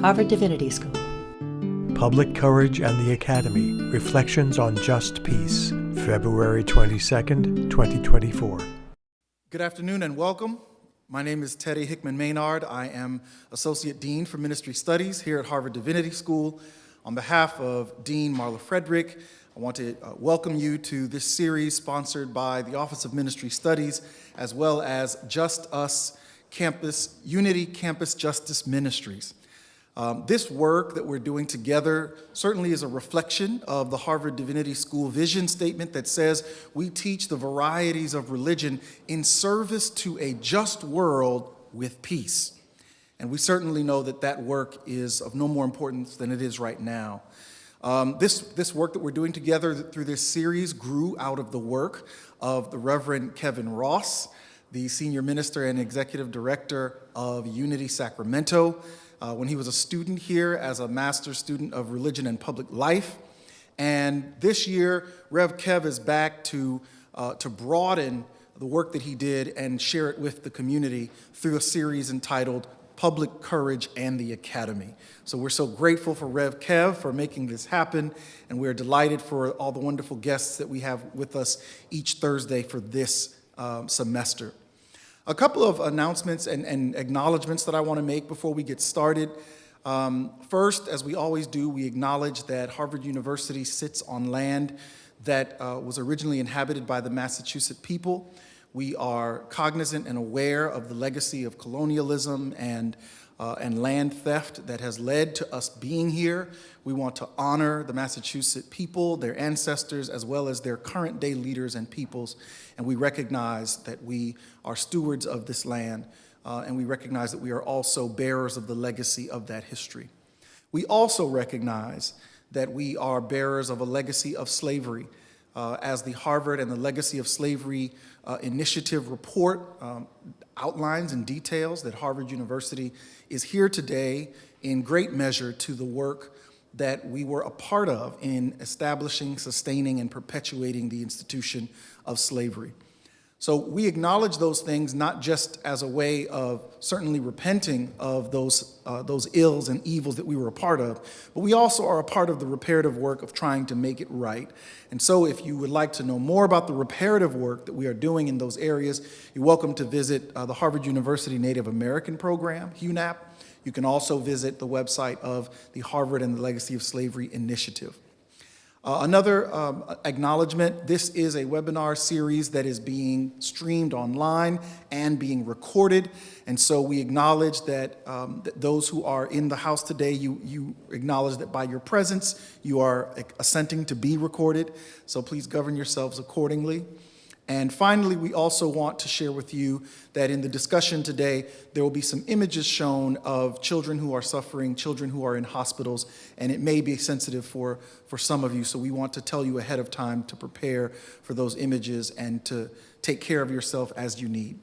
Harvard Divinity School. Public Courage and the Academy, Reflections on Just Peace, February 22nd, 2024. Good afternoon and welcome. My name is Teddy Hickman Maynard. I am Associate Dean for Ministry Studies here at Harvard Divinity School. On behalf of Dean Marla Frederick, I want to welcome you to this series sponsored by the Office of Ministry Studies, as well as Just Us Campus, Unity Campus Justice Ministries. This work that we're doing together certainly is a reflection of the Harvard Divinity School vision statement that says we teach the varieties of religion in service to a just world with peace. And we certainly know that that work is of no more importance than it is right now. This work that we're doing together through this series grew out of the work of the Reverend Kevin Ross, the Senior Minister and Executive Director of Unity Sacramento, when he was a student here as a master's student of religion and public life. And this year, Rev Kev is back to broaden the work that he did and share it with the community through a series entitled Public Courage and the Academy. So we're so grateful for Rev Kev for making this happen, and we're delighted for all the wonderful guests that we have with us each Thursday for this semester. A couple of announcements and acknowledgments that I want to make before we get started. First, as we always do, we acknowledge that Harvard University sits on land that was originally inhabited by the Massachusetts people. We are cognizant and aware of the legacy of colonialism and land theft that has led to us being here. We want to honor the Massachusetts people, their ancestors, as well as their current day leaders and peoples. And we recognize that we are stewards of this land, and we recognize that we are also bearers of the legacy of that history. We also recognize that we are bearers of a legacy of slavery, as the Harvard and the Legacy of Slavery Initiative report outlines and details that Harvard University is here today in great measure to the work that we were a part of in establishing, sustaining, and perpetuating the institution of slavery. So we acknowledge those things not just as a way of certainly repenting of those ills and evils that we were a part of, but we also are a part of the reparative work of trying to make it right. And so if you would like to know more about the reparative work that we are doing in those areas, you're welcome to visit the Harvard University Native American Program, HUNAP. You can also visit the website of the Harvard and the Legacy of Slavery Initiative. Another acknowledgement, this is a webinar series that is being streamed online and being recorded. And so we acknowledge that, those who are in the house today, you acknowledge that by your presence, you are assenting to be recorded. So please govern yourselves accordingly. And finally, we also want to share with you that in the discussion today, there will be some images shown of children who are suffering, children who are in hospitals, and it may be sensitive for some of you. So we want to tell you ahead of time to prepare for those images and to take care of yourself as you need.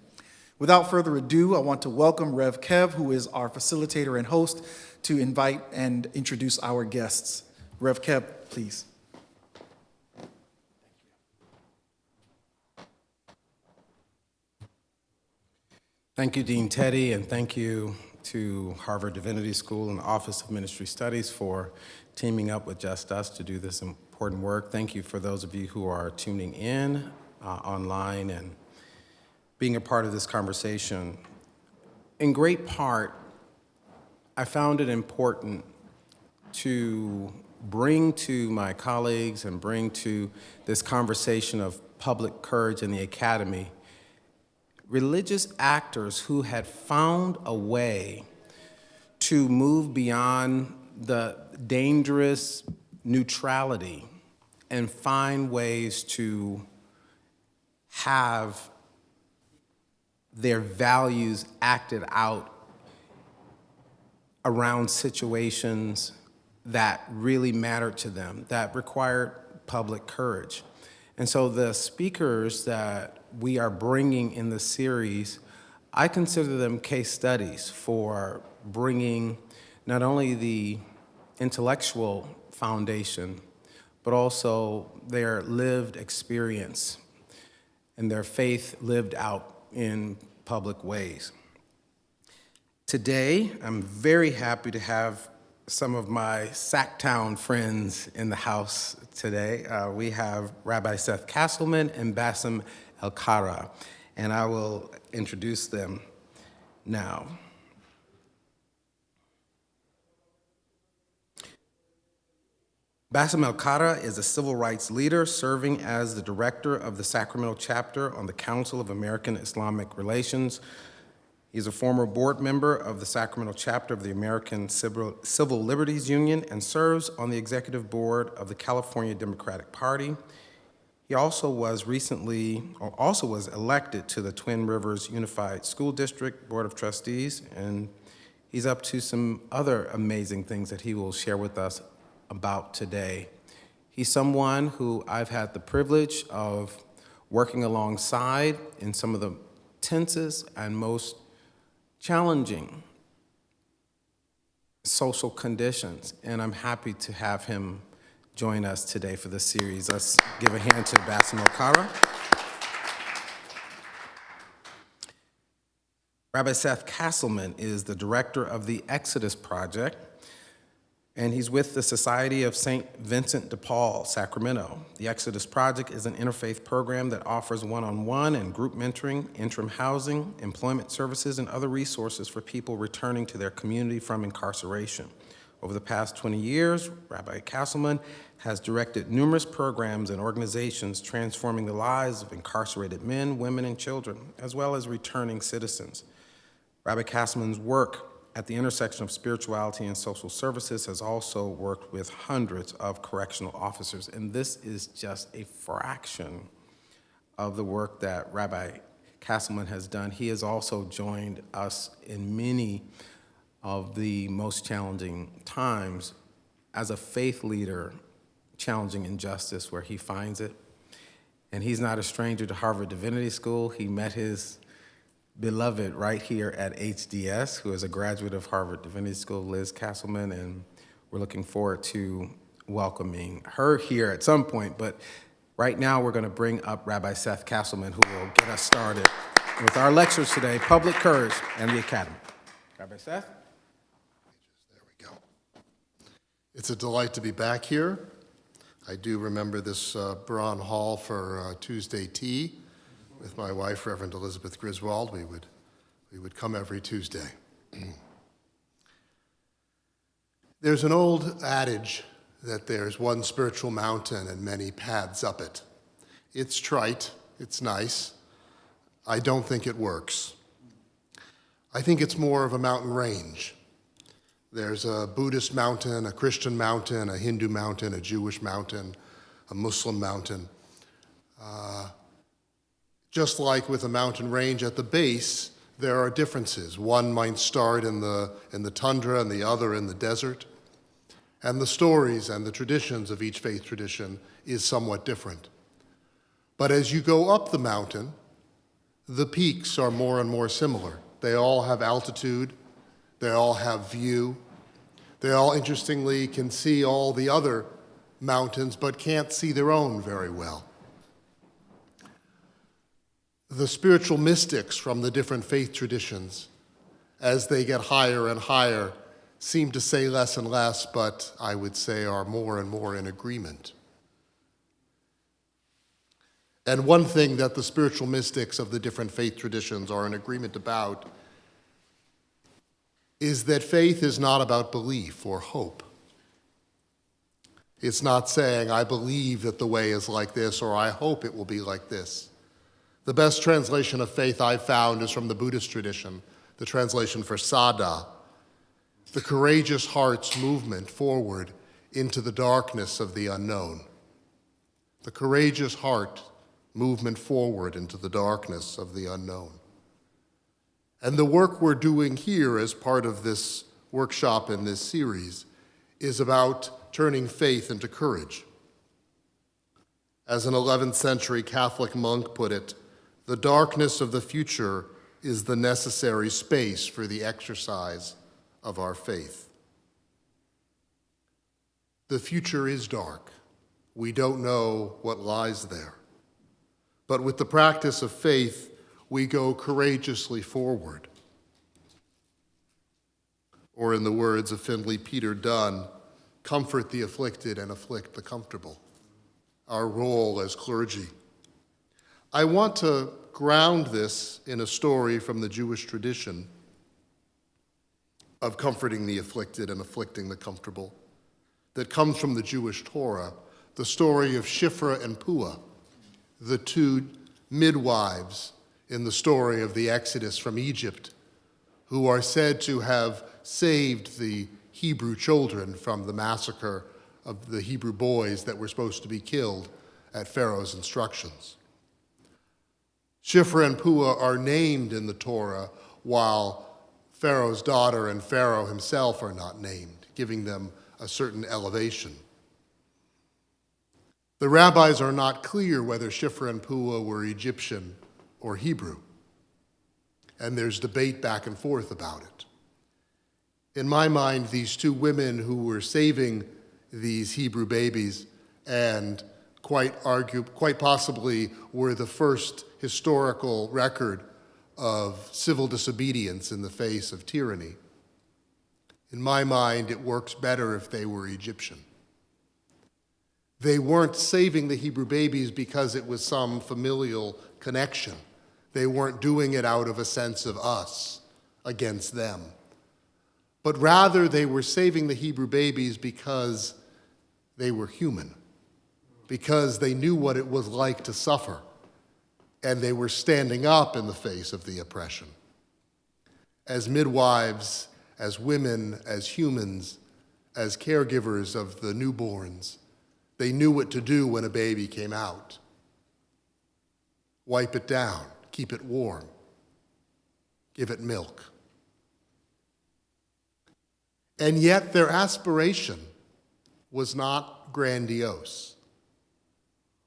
Without further ado, I want to welcome Rev Kev, who is our facilitator and host, to invite and introduce our guests. Rev Kev, please. Thank you, Dean Teddy, and thank you to Harvard Divinity School and the Office of Ministry Studies for teaming up with Just Us to do this important work. Thank you for those of you who are tuning in online and being a part of this conversation. In great part, I found it important to bring to my colleagues and bring to this conversation of public courage in the academy religious actors who had found a way to move beyond the dangerous neutrality and find ways to have their values acted out around situations that really mattered to them, that required public courage. And so the speakers that we are bringing in the series, I consider them case studies for bringing not only the intellectual foundation, but also their lived experience and their faith lived out in public ways. Today, I'm very happy to have some of my Sacktown friends in the house today. We have Rabbi Seth Castleman and Bassem El-Kara, and I will introduce them now. Bassem El-Kara is a civil rights leader serving as the director of the Sacramento chapter on the Council of American Islamic Relations. He's a former board member of the Sacramento chapter of the American Civil Liberties Union and serves on the executive board of the California Democratic Party. He also was elected to the Twin Rivers Unified School District Board of Trustees, and he's up to some other amazing things that he will share with us about today. He's someone who I've had the privilege of working alongside in some of the tensest and most challenging social conditions, and I'm happy to have him join us today for this series. Let's give a hand to Bassem El-Kara. Rabbi Seth Castleman is the director of the Exodus Project, and he's with the Society of St. Vincent de Paul, Sacramento. The Exodus Project is an interfaith program that offers one-on-one and group mentoring, interim housing, employment services, and other resources for people returning to their community from incarceration. Over the past 20 years, Rabbi Castleman has directed numerous programs and organizations transforming the lives of incarcerated men, women, and children, as well as returning citizens. Rabbi Castleman's work at the intersection of spirituality and social services has also worked with hundreds of correctional officers, and this is just a fraction of the work that Rabbi Castleman has done. He has also joined us in many of the most challenging times as a faith leader, challenging injustice where he finds it. And he's not a stranger to Harvard Divinity School. He met his beloved right here at HDS, who is a graduate of Harvard Divinity School, Liz Castleman, and we're looking forward to welcoming her here at some point. But right now, we're going to bring up Rabbi Seth Castleman, who will get us started with our lectures today, Public Courage and the Academy. Rabbi Seth? There we go. It's a delight to be back here. I do remember this Braun Hall for Tuesday tea. With my wife, Reverend Elizabeth Griswold, we would come every Tuesday. There's an old adage that there's one spiritual mountain and many paths up it. It's trite, it's nice. I don't think it works. I think it's more of a mountain range. There's a Buddhist mountain, a Christian mountain, a Hindu mountain, a Jewish mountain, a Muslim mountain. Just like with a mountain range at the base, there are differences. One might start in the tundra and the other in the desert. And the stories and the traditions of each faith tradition is somewhat different. But as you go up the mountain, the peaks are more and more similar. They all have altitude, they all have view, they all, interestingly, can see all the other mountains but can't see their own very well. The spiritual mystics from the different faith traditions, as they get higher and higher, seem to say less and less, but I would say are more and more in agreement. And one thing that the spiritual mystics of the different faith traditions are in agreement about is that faith is not about belief or hope. It's not saying, I believe that the way is like this, or I hope it will be like this. The best translation of faith I've found is from the Buddhist tradition, the translation for Sada, the courageous heart's movement forward into the darkness of the unknown. The courageous heart movement forward into the darkness of the unknown. And the work we're doing here as part of this workshop in this series is about turning faith into courage. As an 11th century Catholic monk put it, the darkness of the future is the necessary space for the exercise of our faith. The future is dark. We don't know what lies there. But with the practice of faith, we go courageously forward. or in the words of Findlay Peter Dunn, comfort the afflicted and afflict the comfortable, our role as clergy. I want to ground this in a story from the Jewish tradition of comforting the afflicted and afflicting the comfortable that comes from the Jewish Torah, the story of Shiphrah and Puah, the two midwives in the story of the Exodus from Egypt, who are said to have saved the Hebrew children from the massacre of the Hebrew boys that were supposed to be killed at Pharaoh's instructions. Shiphrah and Puah are named in the Torah while Pharaoh's daughter and Pharaoh himself are not named, giving them a certain elevation. The rabbis are not clear whether Shiphrah and Puah were Egyptian or Hebrew, and there's debate back and forth about it. In my mind, these two women who were saving these Hebrew babies and quite possibly were the first historical record of civil disobedience in the face of tyranny. In my mind, it works better if they were Egyptian. They weren't saving the Hebrew babies because it was some familial connection. They weren't doing it out of a sense of us against them. But rather, they were saving the Hebrew babies because they were human, because they knew what it was like to suffer, and they were standing up in the face of the oppression. As midwives, as women, as humans, as caregivers of the newborns, they knew what to do when a baby came out. Wipe it down, keep it warm, give it milk. And yet their aspiration was not grandiose.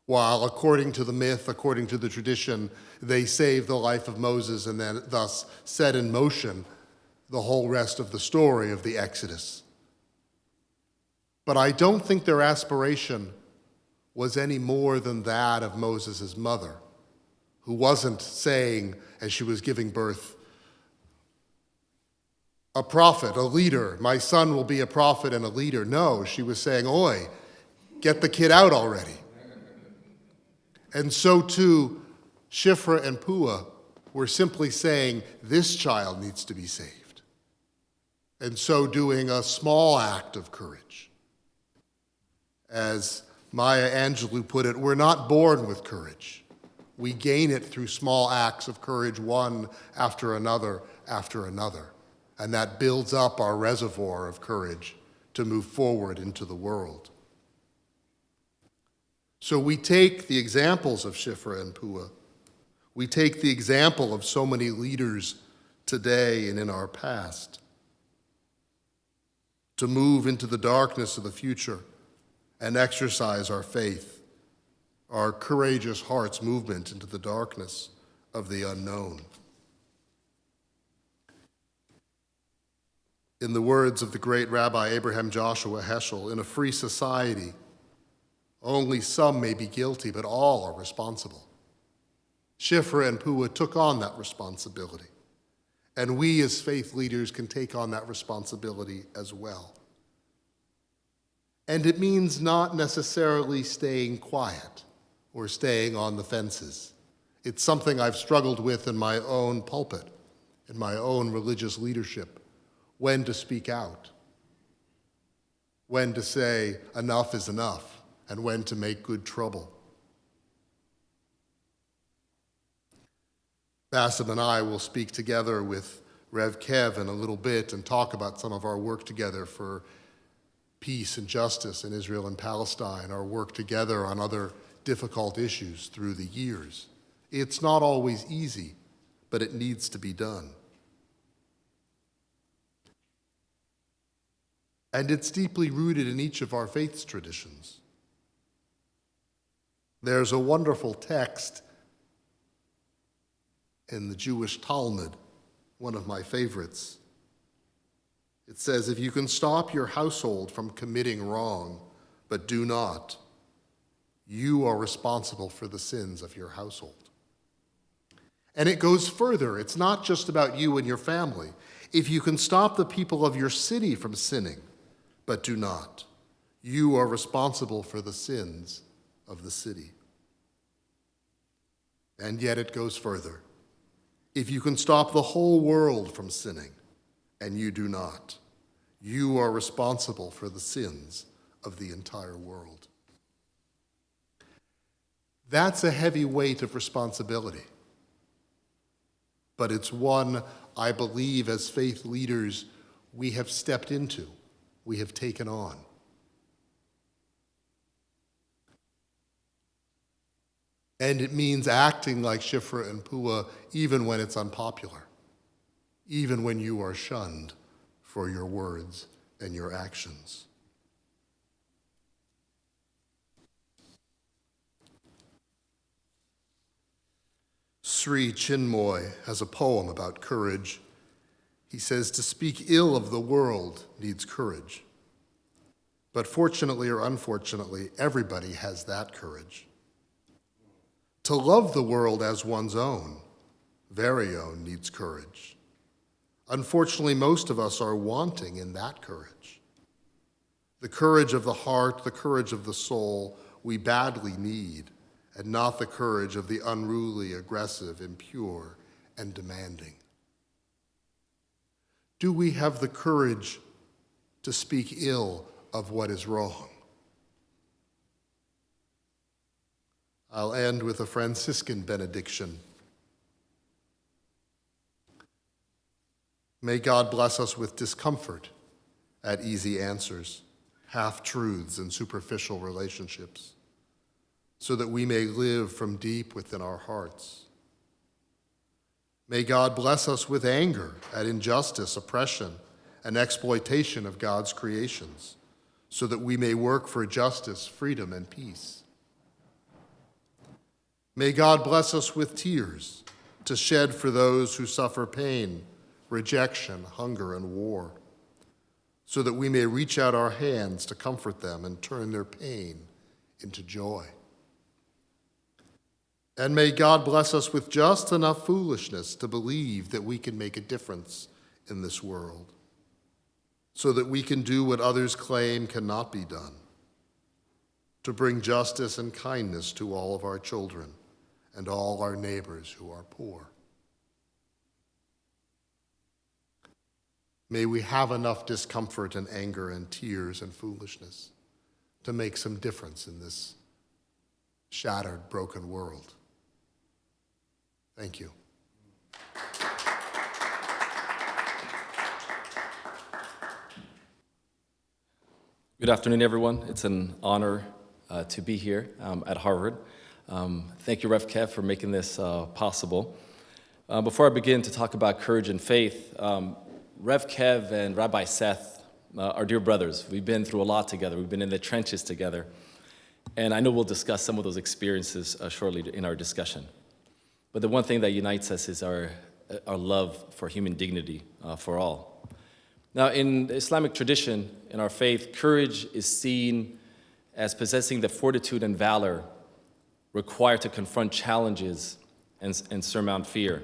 While according to the myth, according to the tradition, they saved the life of Moses and then thus set in motion the whole rest of the story of the Exodus. But I don't think their aspiration was any more than that of Moses' mother, who wasn't saying, as she was giving birth, a prophet, a leader, my son will be a prophet and a leader. No, she was saying, oi, get the kid out already. And so too, Shiphrah and Puah were simply saying, this child needs to be saved. And so doing a small act of courage. As Maya Angelou put it, we're not born with courage. We gain it through small acts of courage, one after another after another. And that builds up our reservoir of courage to move forward into the world. So we take the examples of Shiphrah and Puah. We take the example of so many leaders today and in our past to move into the darkness of the future and exercise our faith, our courageous heart's movement into the darkness of the unknown. In the words of the great Rabbi Abraham Joshua Heschel, in a free society, only some may be guilty, but all are responsible. Shiphrah and Puah took on that responsibility, and we as faith leaders can take on that responsibility as well. And it means not necessarily staying quiet or staying on the fences. It's something I've struggled with in my own pulpit, in my own religious leadership. When to speak out, when to say enough is enough, and when to make good trouble. Bassem and I will speak together with Rev Kev in a little bit and talk about some of our work together for peace and justice in Israel and Palestine, our work together on other difficult issues through the years. It's not always easy, but it needs to be done. And it's deeply rooted in each of our faith's traditions. There's a wonderful text in the Jewish Talmud, one of my favorites. It says, if you can stop your household from committing wrong, but do not, you are responsible for the sins of your household. And it goes further. It's not just about you and your family. If you can stop the people of your city from sinning, but do not, you are responsible for the sins of the city. And yet it goes further. If you can stop the whole world from sinning, and you do not, you are responsible for the sins of the entire world. That's a heavy weight of responsibility. But it's one I believe as faith leaders we have stepped into, we have taken on. And it means acting like Shifra and Pua even when it's unpopular, even when you are shunned for your words and your actions. Sri Chinmoy has a poem about courage. He says, to speak ill of the world needs courage. But fortunately or unfortunately, everybody has that courage. To love the world as one's own, very own, needs courage. Unfortunately, most of us are wanting in that courage. The courage of the heart, the courage of the soul, we badly need, and not the courage of the unruly, aggressive, impure, and demanding. Do we have the courage to speak ill of what is wrong? I'll end with a Franciscan benediction. May God bless us with discomfort at easy answers, half-truths, and superficial relationships, so that we may live from deep within our hearts. May God bless us with anger at injustice, oppression, and exploitation of God's creations, so that we may work for justice, freedom, and peace. May God bless us with tears to shed for those who suffer pain, rejection, hunger, and war, so that we may reach out our hands to comfort them and turn their pain into joy. And may God bless us with just enough foolishness to believe that we can make a difference in this world, so that we can do what others claim cannot be done, to bring justice and kindness to all of our children and all our neighbors who are poor. May we have enough discomfort and anger and tears and foolishness to make some difference in this shattered, broken world. Thank you. Good afternoon, everyone. It's an honor to be here at Harvard. Thank you, Rev Kev, for making this possible. Before I begin to talk about courage and faith, Rev Kev and Rabbi Seth are dear brothers. We've been through a lot together. We've been in the trenches together. And I know we'll discuss some of those experiences shortly in our discussion. But the one thing that unites us is our love for human dignity for all. Now, in the Islamic tradition, in our faith, courage is seen as possessing the fortitude and valor required to confront challenges and surmount fear,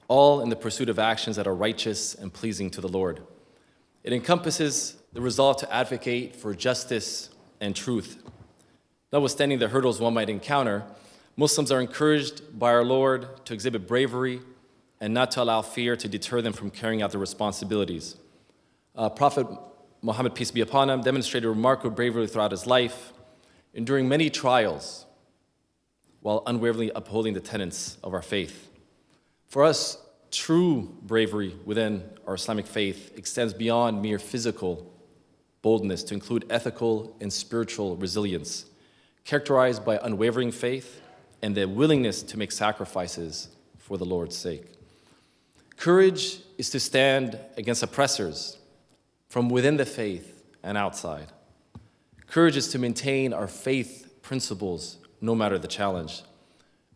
all in the pursuit of actions that are righteous and pleasing to the Lord. It encompasses the resolve to advocate for justice and truth. Notwithstanding the hurdles one might encounter, Muslims are encouraged by our Lord to exhibit bravery and not to allow fear to deter them from carrying out their responsibilities. Prophet Muhammad, peace be upon him, demonstrated remarkable bravery throughout his life, enduring many trials while unwaveringly upholding the tenets of our faith. For us, true bravery within our Islamic faith extends beyond mere physical boldness to include ethical and spiritual resilience, characterized by unwavering faith and the willingness to make sacrifices for the Lord's sake. Courage is to stand against oppressors from within the faith and outside. Courage is to maintain our faith principles no matter the challenge.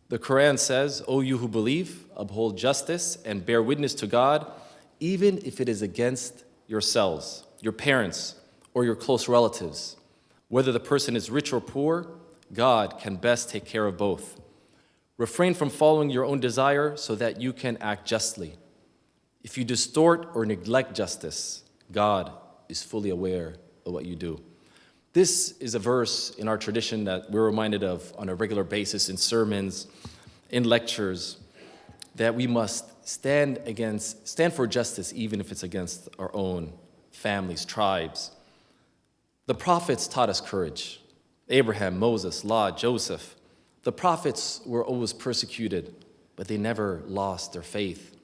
The Quran says, "O you who believe, uphold justice and bear witness to God, even if it is against yourselves, your parents, or your close relatives. Whether the person is rich or poor, God can best take care of both. Refrain from following your own desire so that you can act justly. If you distort or neglect justice, God is fully aware of what you do. This is a verse in our tradition that we're reminded of on a regular basis in sermons, in lectures, that we must stand for justice even if it's against our own families, tribes. The prophets taught us courage. Abraham, Moses, Lot, Joseph. The prophets were always persecuted, but they never lost their faith.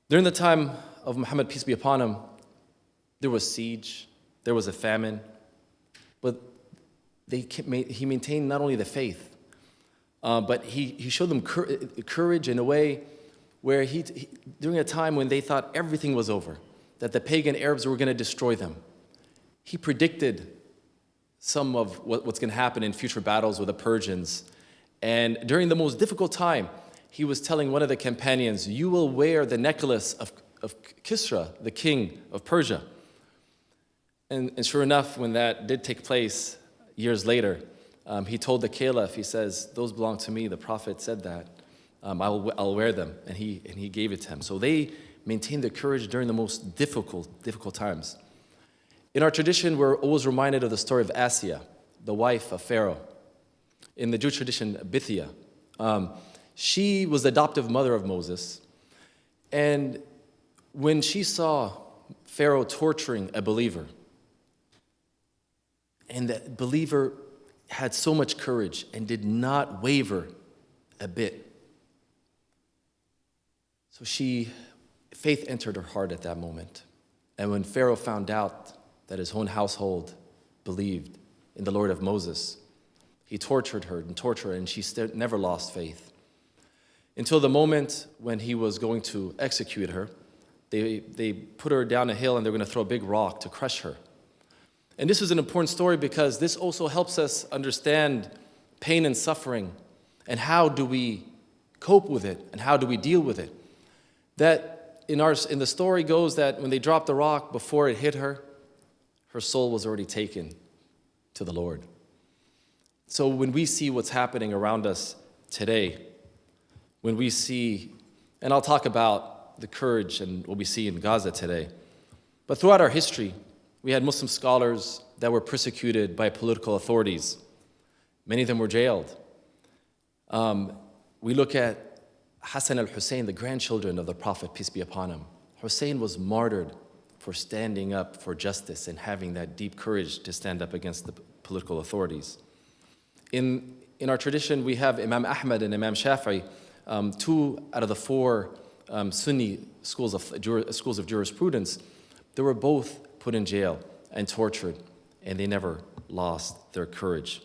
During the time of Muhammad, peace be upon him, there was siege, there was a famine, but he maintained not only the faith, but he showed them courage in a way where during a time when they thought everything was over, that the pagan Arabs were going to destroy them, he predicted some of what's going to happen in future battles with the Persians. And during the most difficult time, he was telling one of the companions, you will wear the necklace of Kisra, the king of Persia. And sure enough, when that did take place years later, he told the caliph, he says, those belong to me. The prophet said that. I'll wear them. And he gave it to him. So they maintained their courage during the most difficult times. In our tradition, we're always reminded of the story of Asiya, the wife of Pharaoh. In the Jewish tradition, Bithiah. She was the adoptive mother of Moses. And when she saw Pharaoh torturing a believer, and the believer had so much courage and did not waver a bit. So faith entered her heart at that moment. And when Pharaoh found out that his own household believed in the Lord of Moses, he tortured her, and she never lost faith. Until the moment when he was going to execute her, they put her down a hill and they're going to throw a big rock to crush her. And this is an important story because this also helps us understand pain and suffering and how do we cope with it and how do we deal with it. That in the story goes that when they dropped the rock, before it hit her, her soul was already taken to the Lord. So when we see what's happening around us today, when we see, and I'll talk about the courage and what we see in Gaza today, but throughout our history, we had Muslim scholars that were persecuted by political authorities. Many of them were jailed. We look at Hassan al-Hussein, the grandchildren of the Prophet, peace be upon him. Hussein was martyred for standing up for justice and having that deep courage to stand up against the political authorities. In our tradition, we have Imam Ahmad and Imam Shafi'i, 2 out of the 4 Sunni schools of jurisprudence. They were both put in jail and tortured, and they never lost their courage.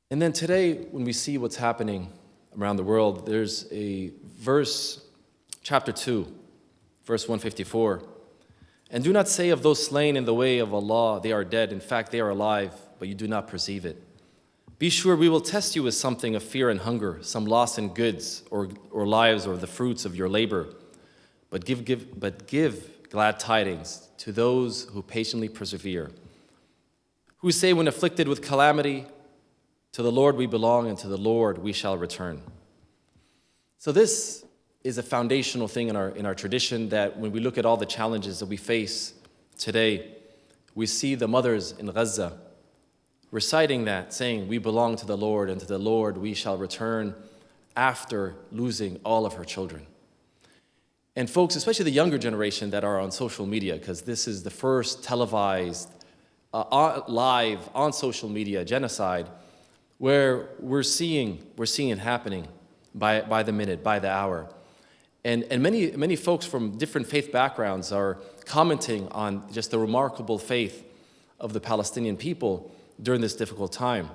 And then today, when we see what's happening around the world, there's a verse, chapter 2, verse 154. And do not say of those slain in the way of Allah, they are dead. In fact, they are alive, but you do not perceive it. Be sure we will test you with something of fear and hunger, some loss in goods or lives or the fruits of your labor. But give glad tidings to those who patiently persevere, who say when afflicted with calamity, to the Lord we belong and to the Lord we shall return. So this is a foundational thing in our tradition, that when we look at all the challenges that we face today, we see the mothers in Gaza reciting that, saying, we belong to the Lord and to the Lord we shall return, after losing all of her children. And folks, especially the younger generation that are on social media, because this is the first televised, live on social media genocide, where we're seeing it happening by the minute, by the hour. And many folks from different faith backgrounds are commenting on just the remarkable faith of the Palestinian people during this difficult time.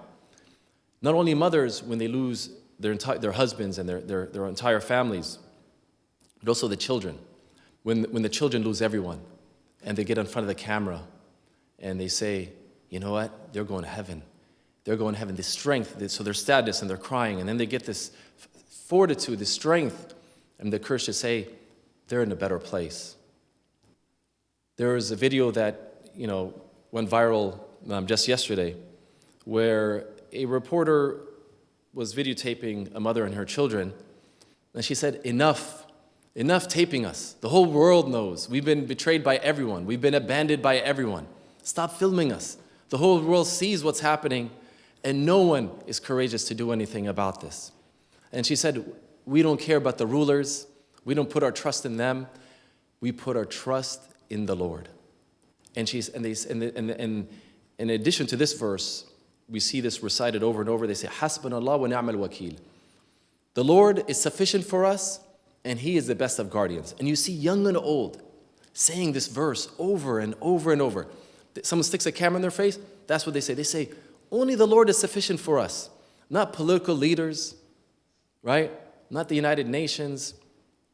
Not only mothers, when they lose their husbands and their entire families, but also the children. When the children lose everyone and they get in front of the camera and they say, you know what, they're going to heaven. They're going to heaven. This strength, so their sadness and they're crying, and then they get this fortitude, this strength, and the courage to say, they're in a better place. There was a video that went viral just yesterday, where a reporter was videotaping a mother and her children, And she said, enough. Enough taping us. The whole world knows. We've been betrayed by everyone. We've been abandoned by everyone. Stop filming us. The whole world sees what's happening, and no one is courageous to do anything about this. And she said, we don't care about the rulers. We don't put our trust in them. We put our trust in the Lord. And in addition to this verse, we see this recited over and over. They say, Hasbunallah wa ni'mal wakil. The Lord is sufficient for us, and He is the best of guardians. And you see young and old saying this verse over and over and over. Someone sticks a camera in their face, that's what they say. They say, only the Lord is sufficient for us, not political leaders, right? Not the United Nations.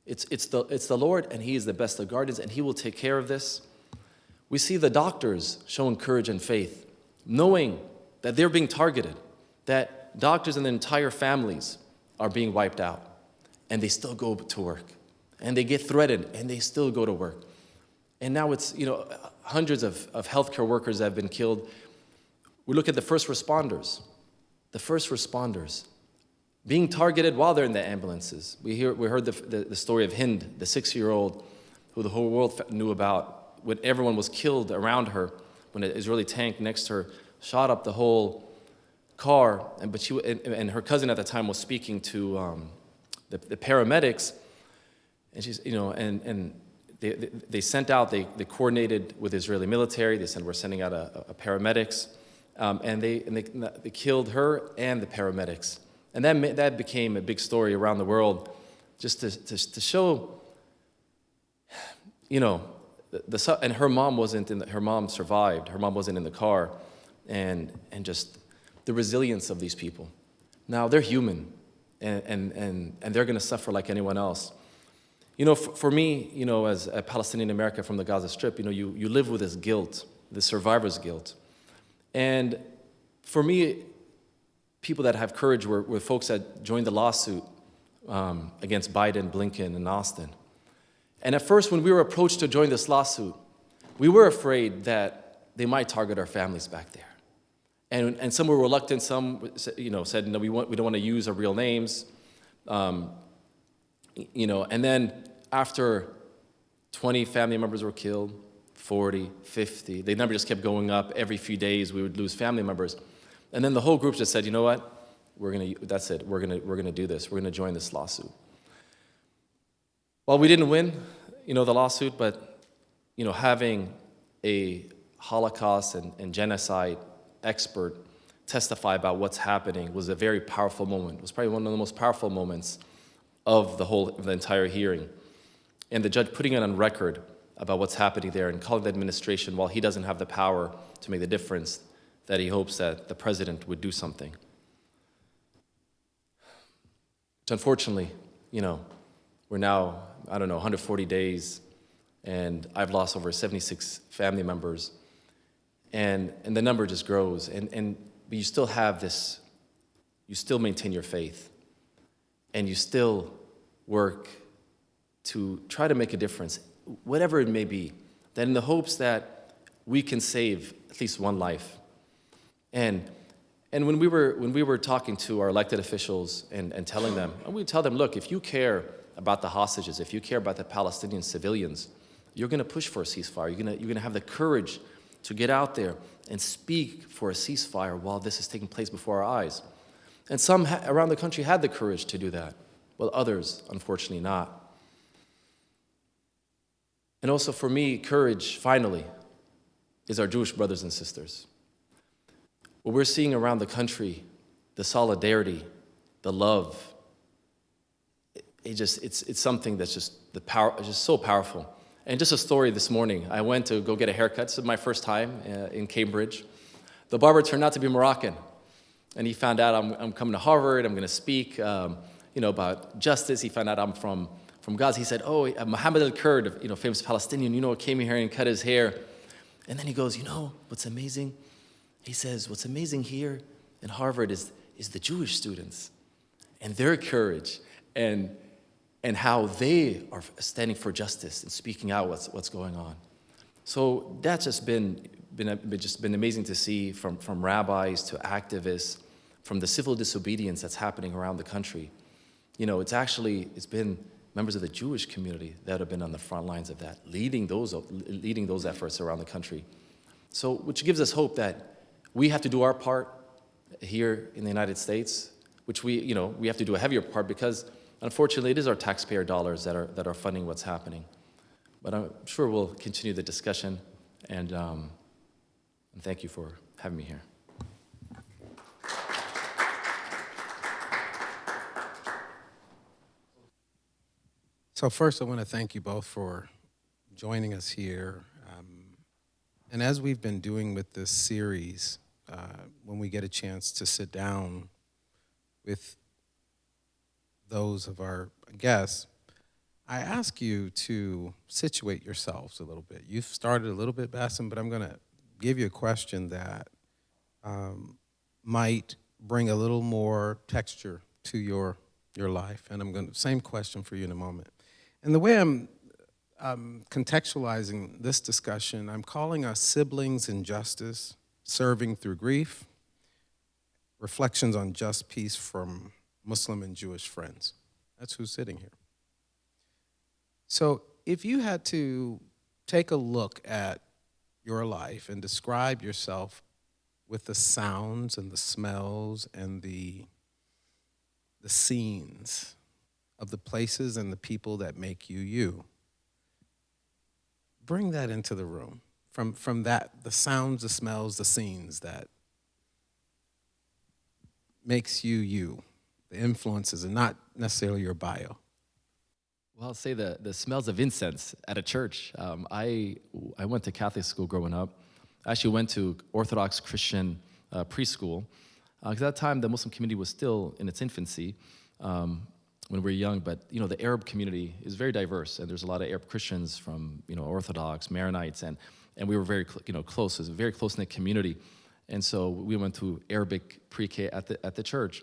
It's the Lord, and He is the best of guardians, and He will take care of this. We see the doctors showing courage and faith, knowing that they're being targeted, that doctors and their entire families are being wiped out, and they still go to work, and they get threatened, and they still go to work. And now it's, hundreds of healthcare workers have been killed. We look at the first responders. The first responders being targeted while they're in the ambulances. We heard the story of Hind, the 6-year-old, who the whole world knew about, when everyone was killed around her, when an Israeli tank next to her shot up the whole car, and her cousin at the time was speaking to the paramedics, and she's, and they sent out, they coordinated with the Israeli military. They said, we're sending out a paramedics, and they killed her and the paramedics. And that became a big story around the world, just to show, and her mom wasn't her mom survived. Her mom wasn't in the car, and just the resilience of these people. Now they're human, and they're going to suffer like anyone else. For me, as a Palestinian American from the Gaza Strip, you live with this guilt, this survivor's guilt. And for me, people that have courage were folks that joined the lawsuit against Biden, Blinken, and Austin. And at first, when we were approached to join this lawsuit, we were afraid that they might target our families back there. And some were reluctant. Some, said, no, we don't want to use our real names. And then after 20 family members were killed, 40, 50, the number just kept going up. Every few days, we would lose family members. And then the whole group just said, you know what? That's it. We're gonna do this. We're gonna join this lawsuit. Well, we didn't win, the lawsuit, but, having a Holocaust and genocide expert testify about what's happening was a very powerful moment. It was probably one of the most powerful moments of the entire hearing. And the judge putting it on record about what's happening there and calling the administration, while he doesn't have the power to make the difference, that he hopes that the president would do something. Which unfortunately, we're now, 140 days, and I've lost over 76 family members, and the number just grows, but you still have this, you still maintain your faith, and you still work to try to make a difference, whatever it may be, that in the hopes that we can save at least one life. And when we were talking to our elected officials and telling them, and we tell them, look, if you care about the hostages, if you care about the Palestinian civilians, you're going to push for a ceasefire. You're going to have the courage to get out there and speak for a ceasefire while this is taking place before our eyes. And some around the country had the courage to do that, while others, unfortunately, not. And also for me, courage, finally, is our Jewish brothers and sisters. What we're seeing around the country, the solidarity, the love, it's something that's just it's just so powerful. And just a story this morning, I went to go get a haircut. This is my first time in Cambridge. The barber turned out to be Moroccan, and he found out I'm coming to Harvard. I'm going to speak, about justice. He found out I'm from Gaza. He said, "Oh, Mohammed al-Kurd, famous Palestinian, came here and cut his hair." And then he goes, what's amazing? He says, what's amazing here in Harvard is the Jewish students and their courage and how they are standing for justice and speaking out what's going on. So that's just been amazing to see from rabbis to activists, from the civil disobedience that's happening around the country. it's been members of the Jewish community that have been on the front lines of that, leading those efforts around the country. So, which gives us hope that we have to do our part here in the United States, which we have to do a heavier part because, unfortunately, it is our taxpayer dollars that are funding what's happening. But I'm sure we'll continue the discussion, and thank you for having me here. So first, I want to thank you both for joining us here. And as we've been doing with this series, when we get a chance to sit down with those of our guests, I ask you to situate yourselves a little bit. You've started a little bit, Bassem, but I'm going to give you a question that might bring a little more texture to your life. And same question for you in a moment. And the way I'm contextualizing this discussion, I'm calling us Siblings in Justice, Serving Through Grief, Reflections on Just Peace from Muslim and Jewish Friends. That's who's sitting here. So if you had to take a look at your life and describe yourself with the sounds and the smells and the scenes of the places and the people that make you you, bring that into the room. From that, the sounds, the smells, the scenes that makes you you, the influences, and not necessarily your bio. Well, I'll say the smells of incense at a church. I went to Catholic school growing up. I actually went to Orthodox Christian preschool. Because at that time, the Muslim community was still in its infancy when we were young. But the Arab community is very diverse, and there's a lot of Arab Christians from Orthodox, Maronites, and we were very close. It was a very close-knit community, and so we went to Arabic pre-K at the church,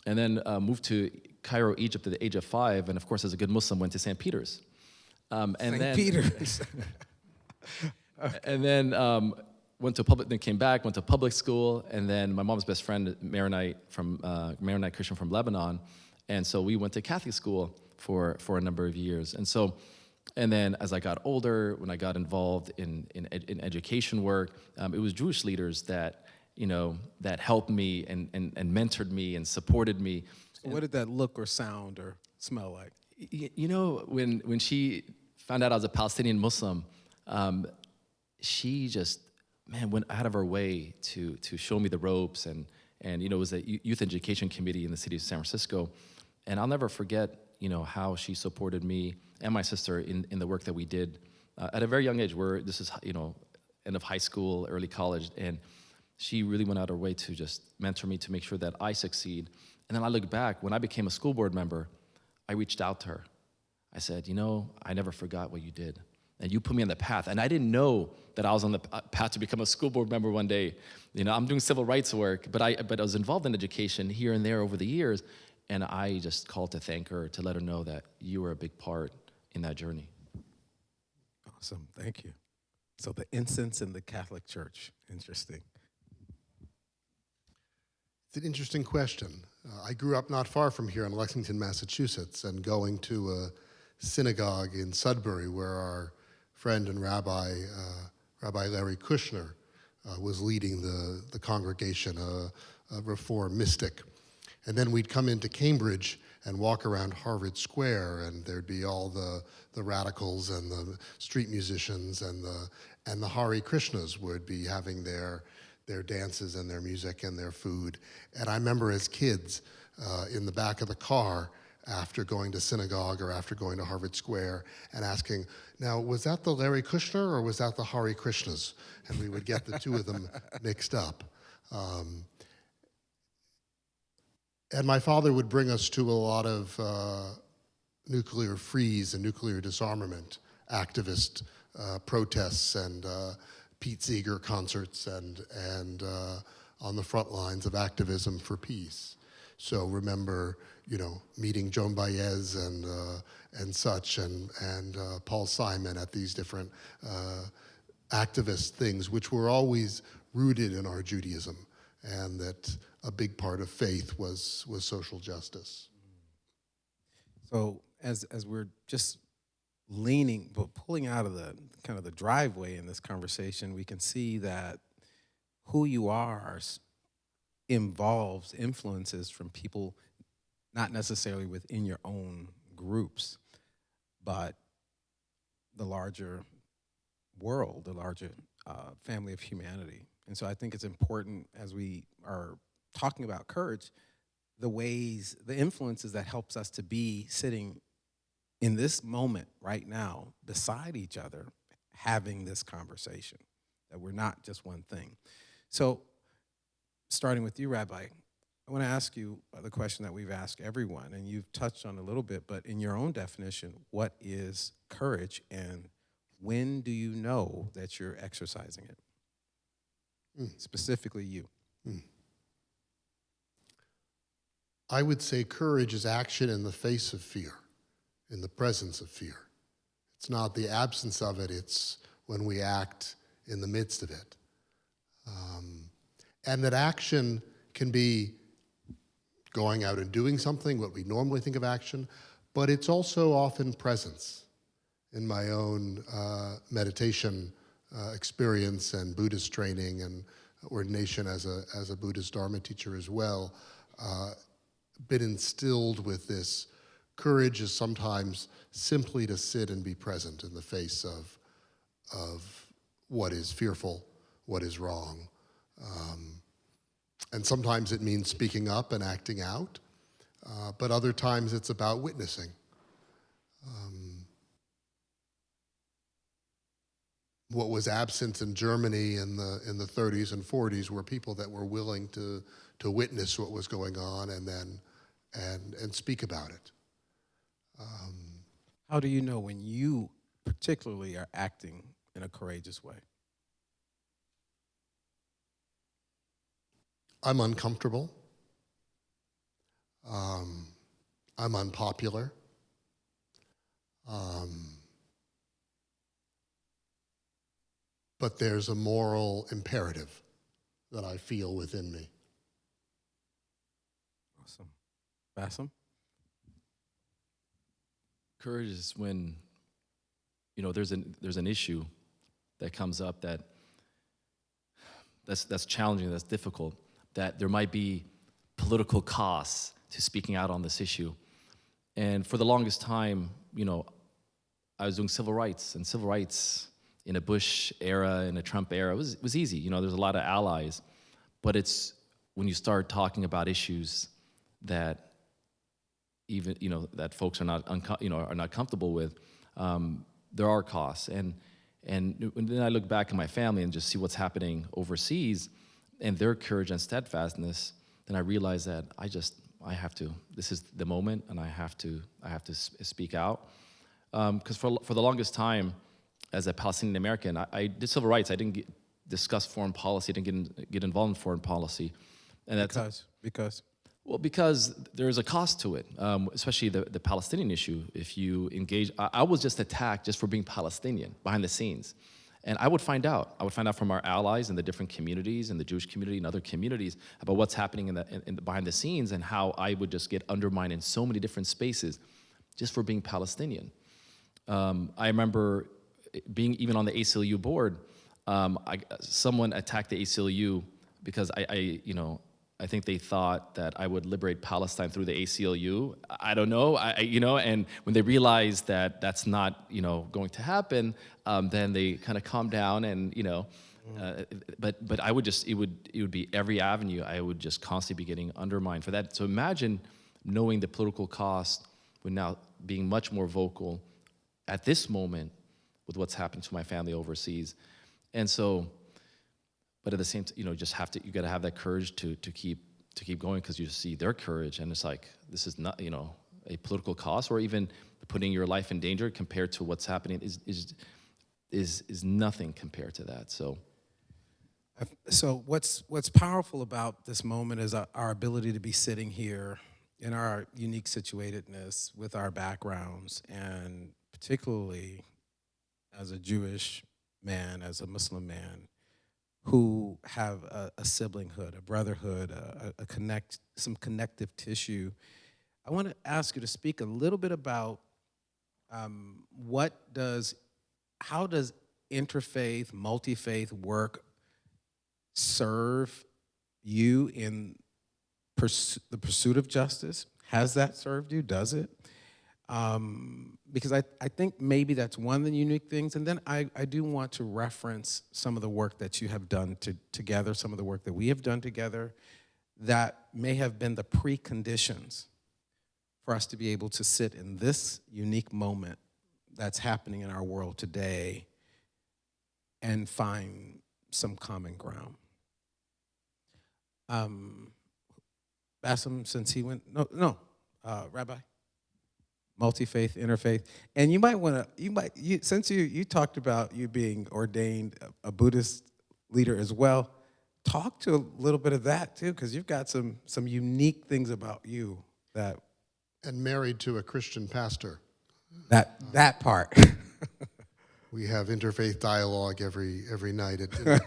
and then moved to Cairo, Egypt at the age of 5, and of course, as a good Muslim, went to St. Peter's. St. Peter's. And then then came back, went to public school, and then my mom's best friend, Maronite Christian from Lebanon, and so we went to Catholic school for a number of years. And then as I got older, when I got involved in education work, it was Jewish leaders that helped me and mentored me and supported me. So what did that look or sound or smell like? When she found out I was a Palestinian Muslim, she just went out of her way to show me the ropes, and it was a youth education committee in the city of San Francisco, and I'll never forget how she supported me and my sister in the work that we did at a very young age. This is end of high school, early college, and she really went out of her way to just mentor me to make sure that I succeed. And then I look back, when I became a school board member, I reached out to her. I said, I never forgot what you did. And you put me on the path. And I didn't know that I was on the path to become a school board member one day. I'm doing civil rights work, but I was involved in education here and there over the years. And I just called to thank her, to let her know that you were a big part in that journey. Awesome, thank you. So the incense in the Catholic Church, interesting. It's an interesting question. I grew up not far from here in Lexington, Massachusetts, and going to a synagogue in Sudbury where our friend and Rabbi Larry Kushner was leading the congregation, a Reform mystic. And then we'd come into Cambridge and walk around Harvard Square, and there'd be all the radicals and the street musicians and the Hare Krishnas would be having their dances and their music and their food. And I remember as kids in the back of the car after going to synagogue or after going to Harvard Square and asking, now, was that the Larry Kushner or was that the Hare Krishnas? And we would get the two of them mixed up. And my father would bring us to a lot of nuclear freeze and nuclear disarmament activist protests and Pete Seeger concerts and on the front lines of activism for peace. So remember, meeting Joan Baez and such and Paul Simon at these different activist things, which were always rooted in our Judaism, and that a big part of faith was social justice. So as we're just leaning, but pulling out of the kind of the driveway in this conversation, we can see that who you are involves influences from people not necessarily within your own groups, but the larger world, the larger family of humanity. And so I think it's important as we are talking about courage, the ways, the influences that helps us to be sitting in this moment right now beside each other, having this conversation, that we're not just one thing. So starting with you, Rabbi, I want to ask you the question that we've asked everyone, and you've touched on a little bit, but in your own definition, what is courage, and when do you know that you're exercising it? Specifically you. I would say courage is action in the face of fear, in the presence of fear. It's not the absence of it, it's when we act in the midst of it. And that action can be going out and doing something, what we normally think of action, but it's also often presence. In my own meditation experience and Buddhist training and ordination as a Buddhist Dharma teacher as well, been instilled with this courage is sometimes simply to sit and be present in the face of what is fearful, what is wrong. And sometimes it means speaking up and acting out, but other times it's about witnessing. What was absent in Germany in the 30s and 40s were people that were willing to witness what was going on and then and speak about it. How do you know when you particularly are acting in a courageous way? I'm uncomfortable. I'm unpopular. But there's a moral imperative that I feel within me. Awesome. Bassem? Courage is when, there's an issue that comes up that's challenging, that's difficult, that there might be political costs to speaking out on this issue. And for the longest time, I was doing civil rights, and civil rights in a Bush era, in a Trump era, it was easy. There's a lot of allies. But it's when you start talking about issues that even, that folks are not, are not comfortable with, there are costs. And then I look back at my family and just see what's happening overseas and their courage and steadfastness, then I realize that I have to, this is the moment, and I have to speak out. Because for the longest time, as a Palestinian American, I did civil rights. I didn't discuss foreign policy. I didn't get involved in foreign policy. And that's Because? Well, because there's a cost to it, especially the Palestinian issue. If you engage, I was just attacked just for being Palestinian behind the scenes. And I would find out. I would find out from our allies in the different communities, in the Jewish community and other communities, about what's happening in the behind the scenes and how I would just get undermined in so many different spaces just for being Palestinian. I remember being even on the ACLU board, someone attacked the ACLU because I think they thought that I would liberate Palestine through the ACLU. I don't know, and when they realized that that's not, going to happen, then they kind of calmed down and, but I would just, it would be every avenue. I would just constantly be getting undermined for that. So imagine knowing the political cost, with now being much more vocal at this moment with what's happened to my family overseas. And so, but at the same time, you got to have that courage to keep going, because you see their courage, and it's like, this is not, a political cost, or even putting your life in danger compared to what's happening is nothing compared to that. So what's powerful about this moment is our ability to be sitting here in our unique situatedness with our backgrounds, and particularly as a Jewish man, as a Muslim man, who have a siblinghood, a brotherhood, some connective tissue I want to ask you to speak a little bit about how does interfaith, multi-faith work serve you in the pursuit of justice? Has that served you? Does it? Because I think maybe that's one of the unique things. And then I do want to reference some of the work that you have done together, some of the work that we have done together that may have been the preconditions for us to be able to sit in this unique moment that's happening in our world today and find some common ground. Bassem, since he went, Rabbi? Multi-faith, interfaith. And you might want to, since you talked about you being ordained a Buddhist leader as well, talk to a little bit of that too, because you've got some unique things about you that. And married to a Christian pastor. That part. We have interfaith dialogue every night at dinner.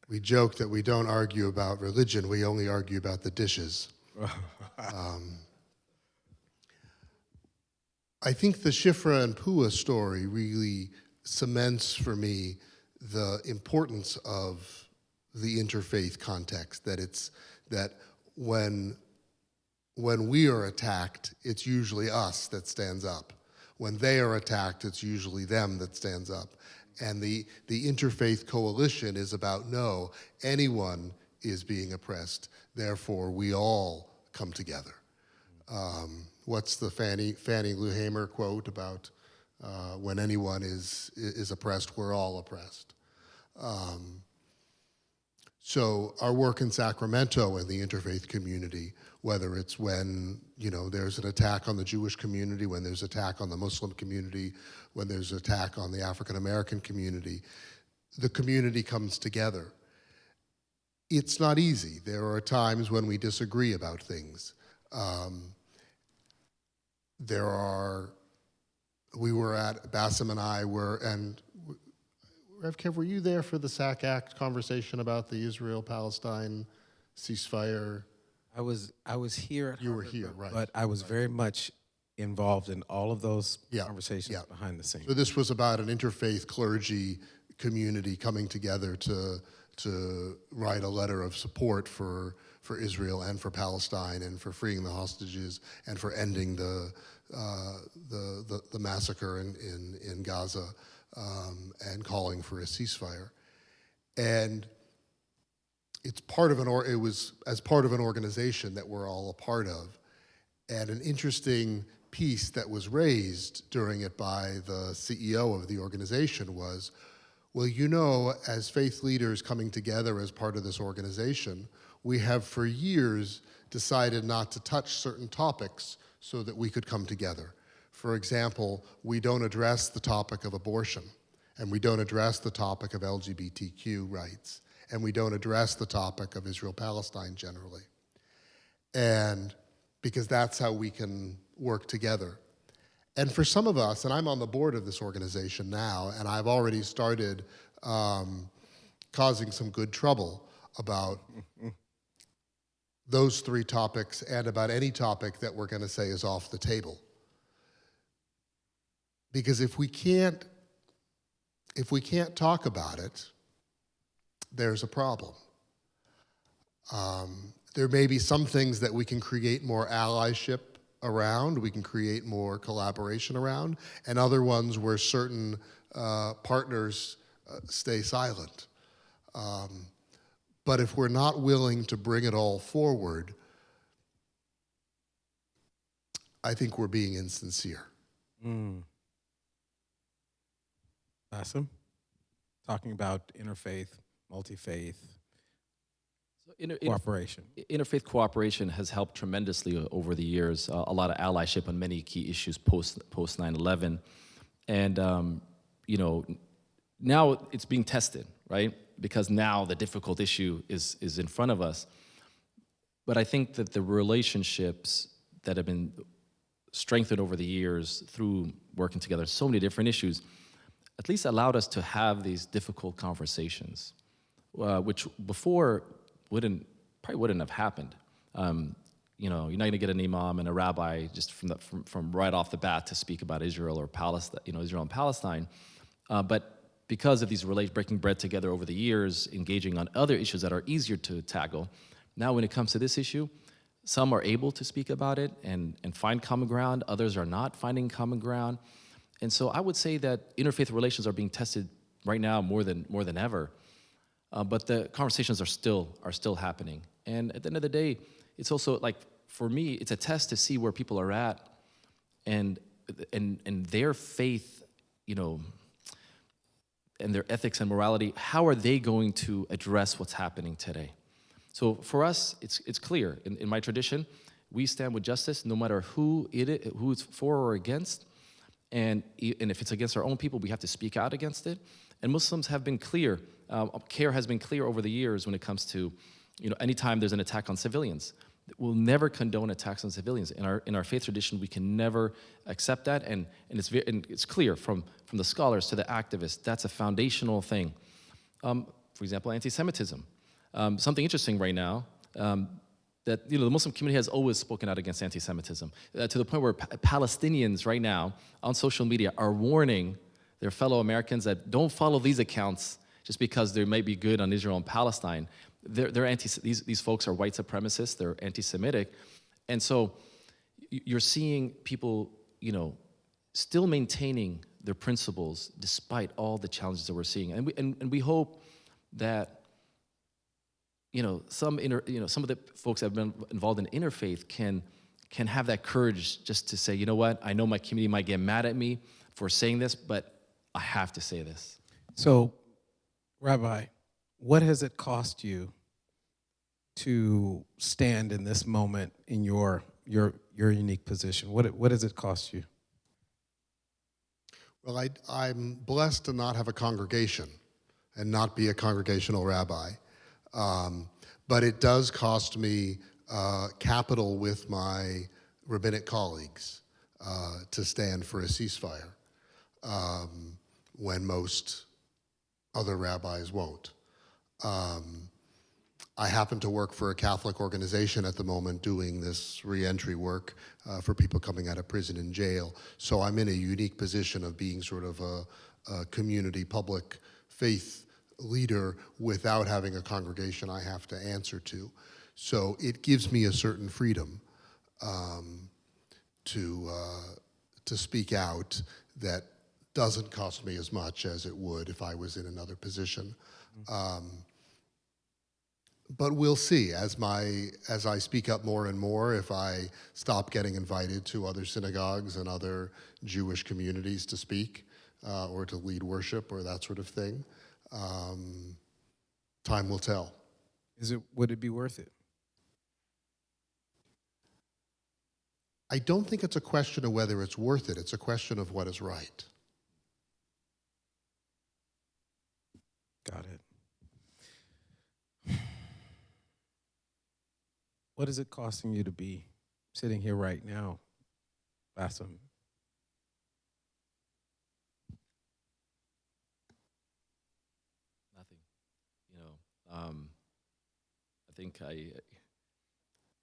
We joke that we don't argue about religion, we only argue about the dishes. I think the Shifra and Pua story really cements for me the importance of the interfaith context, that when we are attacked, it's usually us that stands up. When they are attacked, it's usually them that stands up. And the interfaith coalition is about, no, anyone is being oppressed, therefore we all come together. What's the Fannie Lou Hamer quote about when anyone is oppressed, we're all oppressed. So our work in Sacramento and the interfaith community, whether it's when there's an attack on the Jewish community, when there's an attack on the Muslim community, when there's an attack on the African American community, the community comes together. It's not easy. There are times when we disagree about things. Bassem and I were, and Rev Kev, were you there for the SAC Act conversation about the Israel-Palestine ceasefire? I was here at Harvard. You were here, right. But I was very much involved in all of those conversations behind the scenes. So this was about an interfaith clergy community coming together to write a letter of support for Israel and for Palestine and for freeing the hostages and for ending the massacre in Gaza and calling for a ceasefire. And it was as part of an organization that we're all a part of. And an interesting piece that was raised during it by the CEO of the organization was, well, as faith leaders coming together as part of this organization, we have for years decided not to touch certain topics so that we could come together. For example, we don't address the topic of abortion, and we don't address the topic of LGBTQ rights, and we don't address the topic of Israel-Palestine generally. And because that's how we can work together. And for some of us, and I'm on the board of this organization now, and I've already started causing some good trouble about those three topics and about any topic that we're going to say is off the table. Because if we can't talk about it, there's a problem. There may be some things that we can create more allyship around, we can create more collaboration around, and other ones where certain partners stay silent. But if we're not willing to bring it all forward, I think we're being insincere. Bassem, talking about interfaith, multi-faith cooperation. Interfaith cooperation has helped tremendously over the years. A lot of allyship on many key issues post 9/11, and now it's being tested, right? Because now the difficult issue is in front of us. But I think that the relationships that have been strengthened over the years through working together, so many different issues, at least allowed us to have these difficult conversations, which before probably wouldn't have happened. you're not going to get an imam and a rabbi just from right off the bat to speak about Israel or Palestine, Israel and Palestine. But because of these relations, breaking bread together over the years, engaging on other issues that are easier to tackle, now when it comes to this issue, some are able to speak about it and find common ground. Others are not finding common ground. And so I would say that interfaith relations are being tested right now more than ever. But the conversations are still happening. And at the end of the day, it's also like, for me, it's a test to see where people are at and their faith, and their ethics and morality. How are they going to address what's happening today? So for us, it's clear. In my tradition, we stand with justice no matter who it's for or against. And if it's against our own people, we have to speak out against it. And Muslims have been clear. CARE has been clear over the years when it comes to, anytime there's an attack on civilians. We'll never condone attacks on civilians. In our faith tradition, we can never accept that. And it's clear from the scholars to the activists, that's a foundational thing. For example, anti-Semitism. Something interesting right now, that the Muslim community has always spoken out against anti-Semitism, to the point where Palestinians right now on social media are warning their fellow Americans that don't follow these accounts just because they may be good on Israel and Palestine. These folks are white supremacists, they're anti-Semitic. And so you're seeing people, still maintaining their principles despite all the challenges that we're seeing. And we hope that some of the folks that have been involved in interfaith can have that courage just to say, you know what, I know my community might get mad at me for saying this, but I have to say this. So, Rabbi, what has it cost you to stand in this moment in your unique position? What does it cost you? Well, I'm blessed to not have a congregation and not be a congregational rabbi. But it does cost me capital with my rabbinic colleagues to stand for a ceasefire when most other rabbis won't. I happen to work for a Catholic organization at the moment doing this reentry work for people coming out of prison and jail. So I'm in a unique position of being sort of a community public faith leader without having a congregation I have to answer to. So it gives me a certain freedom to speak out that doesn't cost me as much as it would if I was in another position. But we'll see as I speak up more and more, if I stop getting invited to other synagogues and other Jewish communities to speak or to lead worship or that sort of thing. Time will tell. Would it be worth it? I don't think it's a question of whether it's worth it. It's a question of what is right. Got it. What is it costing you to be sitting here right now, Bassem? Nothing. I think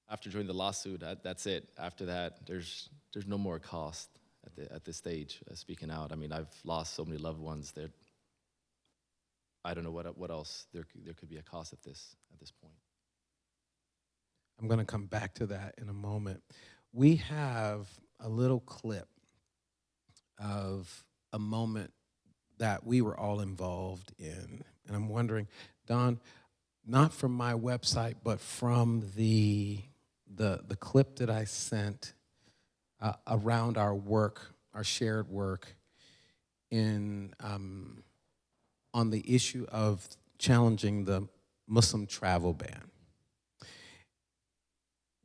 after joining the lawsuit, that's it. After that, there's no more cost at this stage. Speaking out, I mean, I've lost so many loved ones. I don't know what else there could be a cost at this point. I'm going to come back to that in a moment. We have a little clip of a moment that we were all involved in. And I'm wondering, Don, not from my website, but from the clip that I sent around our work, our shared work on the issue of challenging the Muslim travel ban.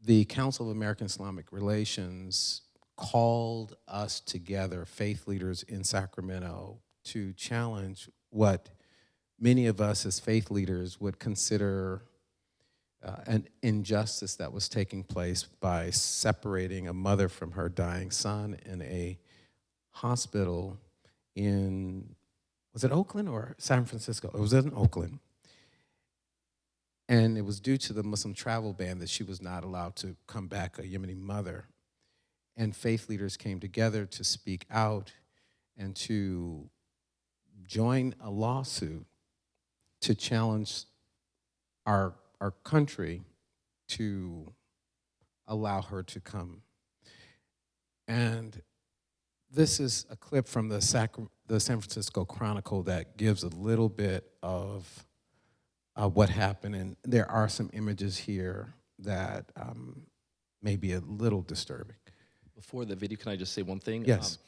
The Council of American Islamic Relations called us together, faith leaders in Sacramento, to challenge what many of us as faith leaders would consider an injustice that was taking place by separating a mother from her dying son in a hospital in, was it Oakland or San Francisco? It was in Oakland. And it was due to the Muslim travel ban that she was not allowed to come back, a Yemeni mother. And faith leaders came together to speak out and to join a lawsuit to challenge our country to allow her to come. And this is a clip from the San Francisco Chronicle that gives a little bit of what happened, and there are some images here that may be a little disturbing. Before the video, can I just say one thing? Yes.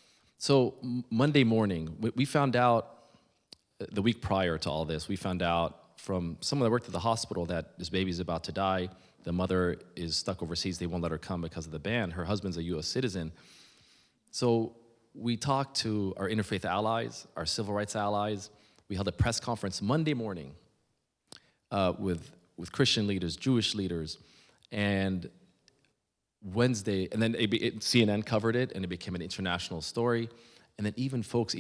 Monday morning, we found out, the week prior to all this, we found out from someone that worked at the hospital that this baby's about to die. The mother is stuck overseas. They won't let her come because of the ban. Her husband's a U.S. citizen. So we talked to our interfaith allies, our civil rights allies. We held a press conference Monday morning with Christian leaders, Jewish leaders, and Wednesday, and then CNN covered it, and it became an international story. And then even folks,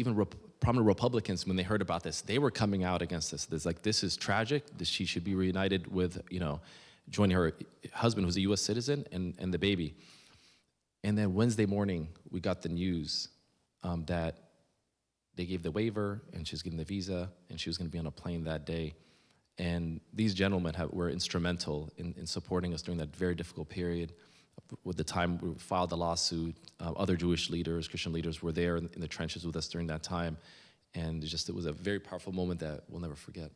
prominent Republicans, when they heard about this, they were coming out against this. There's like, this is tragic. She should be reunited with, joining her husband, who's a U.S. citizen, and the baby. And then Wednesday morning, we got the news that they gave the waiver, and she was getting the visa, and she was going to be on a plane that day. And these gentlemen were instrumental in supporting us during that very difficult period. With the time we filed the lawsuit, other Jewish leaders, Christian leaders were there in the trenches with us during that time. And it was a very powerful moment that we'll never forget.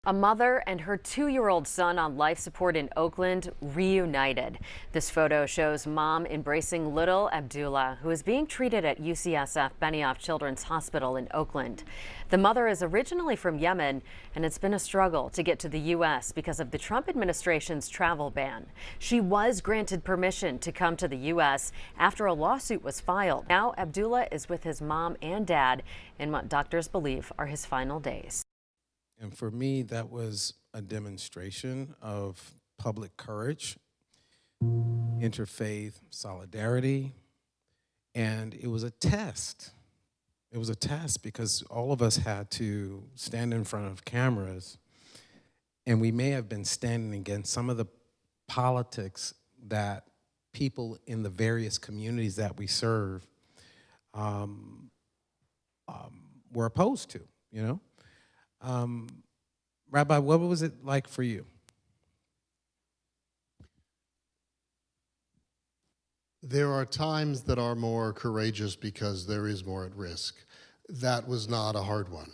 A mother and her 2-year-old son on life support in Oakland reunited. This photo shows mom embracing little Abdullah, who is being treated at UCSF Benioff Children's Hospital in Oakland. The mother is originally from Yemen, and it's been a struggle to get to the U.S. because of the Trump administration's travel ban. She was granted permission to come to the U.S. after a lawsuit was filed. Now Abdullah is with his mom and dad in what doctors believe are his final days. And for me, that was a demonstration of public courage, interfaith solidarity, and it was a test. It was a test because all of us had to stand in front of cameras, and we may have been standing against some of the politics that people in the various communities that we serve were opposed to, Rabbi, what was it like for you? There are times that are more courageous because there is more at risk. That was not a hard one.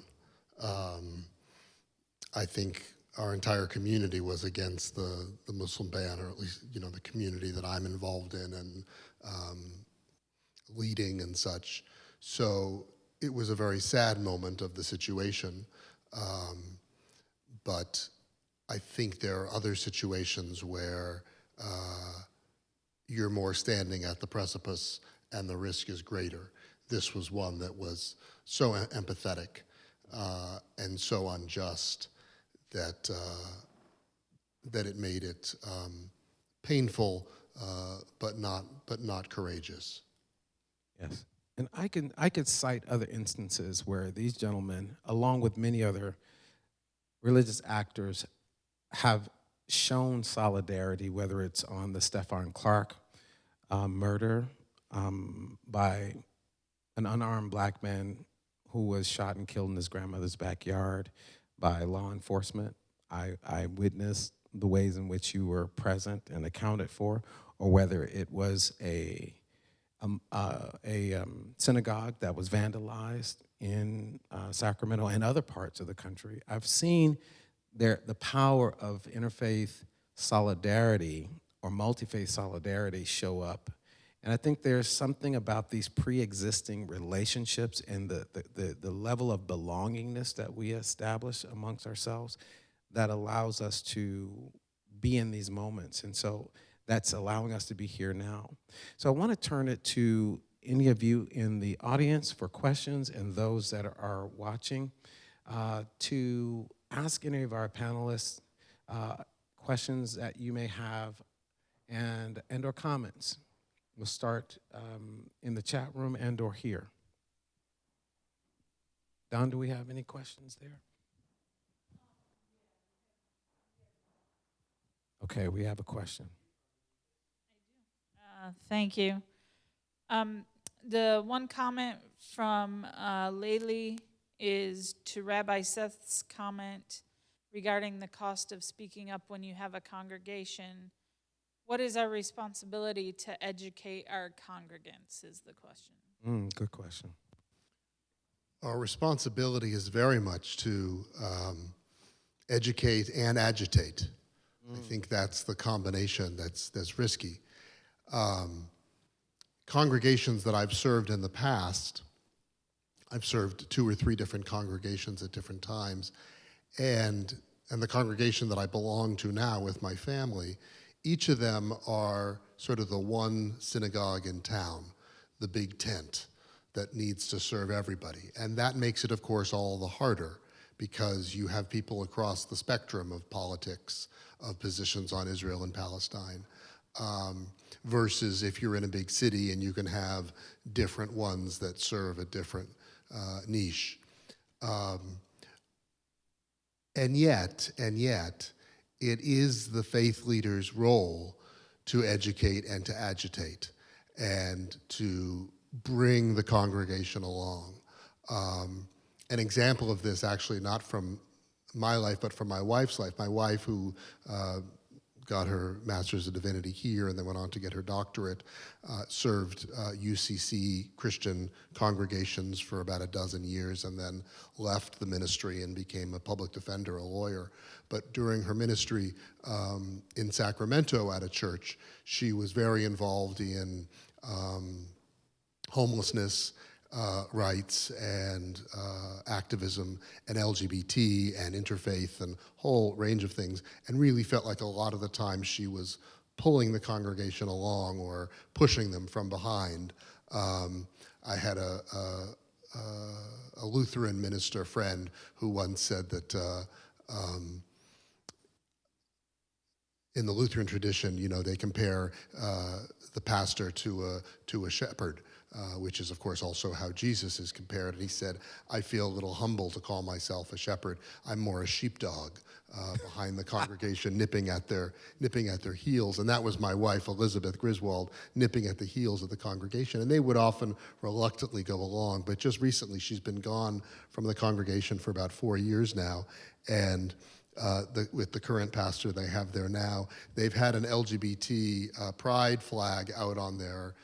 I think our entire community was against the Muslim ban, or at least the community that I'm involved in and leading and such. So it was a very sad moment of the situation. But I think there are other situations where you're more standing at the precipice and the risk is greater. This was one that was so empathetic and so unjust that it made it painful, but not courageous. Yes, and I could cite other instances where these gentlemen, along with many other religious actors, have shown solidarity, whether it's on the Stephon Clark murder by an unarmed black man who was shot and killed in his grandmother's backyard by law enforcement. I witnessed the ways in which you were present and accounted for, or whether it was a synagogue that was vandalized in Sacramento and other parts of the country. I've seen the power of interfaith solidarity or multi-faith solidarity show up. And I think there's something about these pre-existing relationships and the level of belongingness that we establish amongst ourselves that allows us to be in these moments. And so that's allowing us to be here now. So I want to turn it to any of you in the audience for questions and those that are watching to ask any of our panelists questions that you may have and or comments. We'll start in the chat room and or here. Don, do we have any questions there? Okay, we have a question. Thank you. The one comment from Laylee is to Rabbi Seth's comment regarding the cost of speaking up when you have a congregation. What is our responsibility to educate our congregants is the question. Good question. Our responsibility is very much to educate and agitate. I think that's the combination that's risky. Congregations that I've served in the past, I've served 2 or 3 different congregations at different times, and the congregation that I belong to now with my family, each of them are sort of the one synagogue in town, the big tent that needs to serve everybody. And that makes it, of course, all the harder because you have people across the spectrum of politics, of positions on Israel and Palestine, versus if you're in a big city and you can have different ones that serve a different niche. And yet, it is the faith leader's role to educate and to agitate and to bring the congregation along. An example of this, actually not from my life, but from my wife's life. My wife, who got her Master's of Divinity here and then went on to get her doctorate, served UCC Christian congregations for about a dozen years and then left the ministry and became a public defender, a lawyer. But during her ministry in Sacramento at a church, she was very involved in homelessness rights and activism and LGBT and interfaith and whole range of things, and really felt like a lot of the time she was pulling the congregation along or pushing them from behind. I had a Lutheran minister friend who once said that in the Lutheran tradition, you know, they compare the pastor to a shepherd. Which is, of course, also how Jesus is compared. And he said, I feel a little humble to call myself a shepherd. I'm more a sheepdog behind the congregation, nipping at their heels. And that was my wife, Elizabeth Griswold, nipping at the heels of the congregation. And they would often reluctantly go along. But just recently, she's been gone from the congregation for about 4 years now. And with the current pastor they have there now, they've had an LGBT pride flag out on their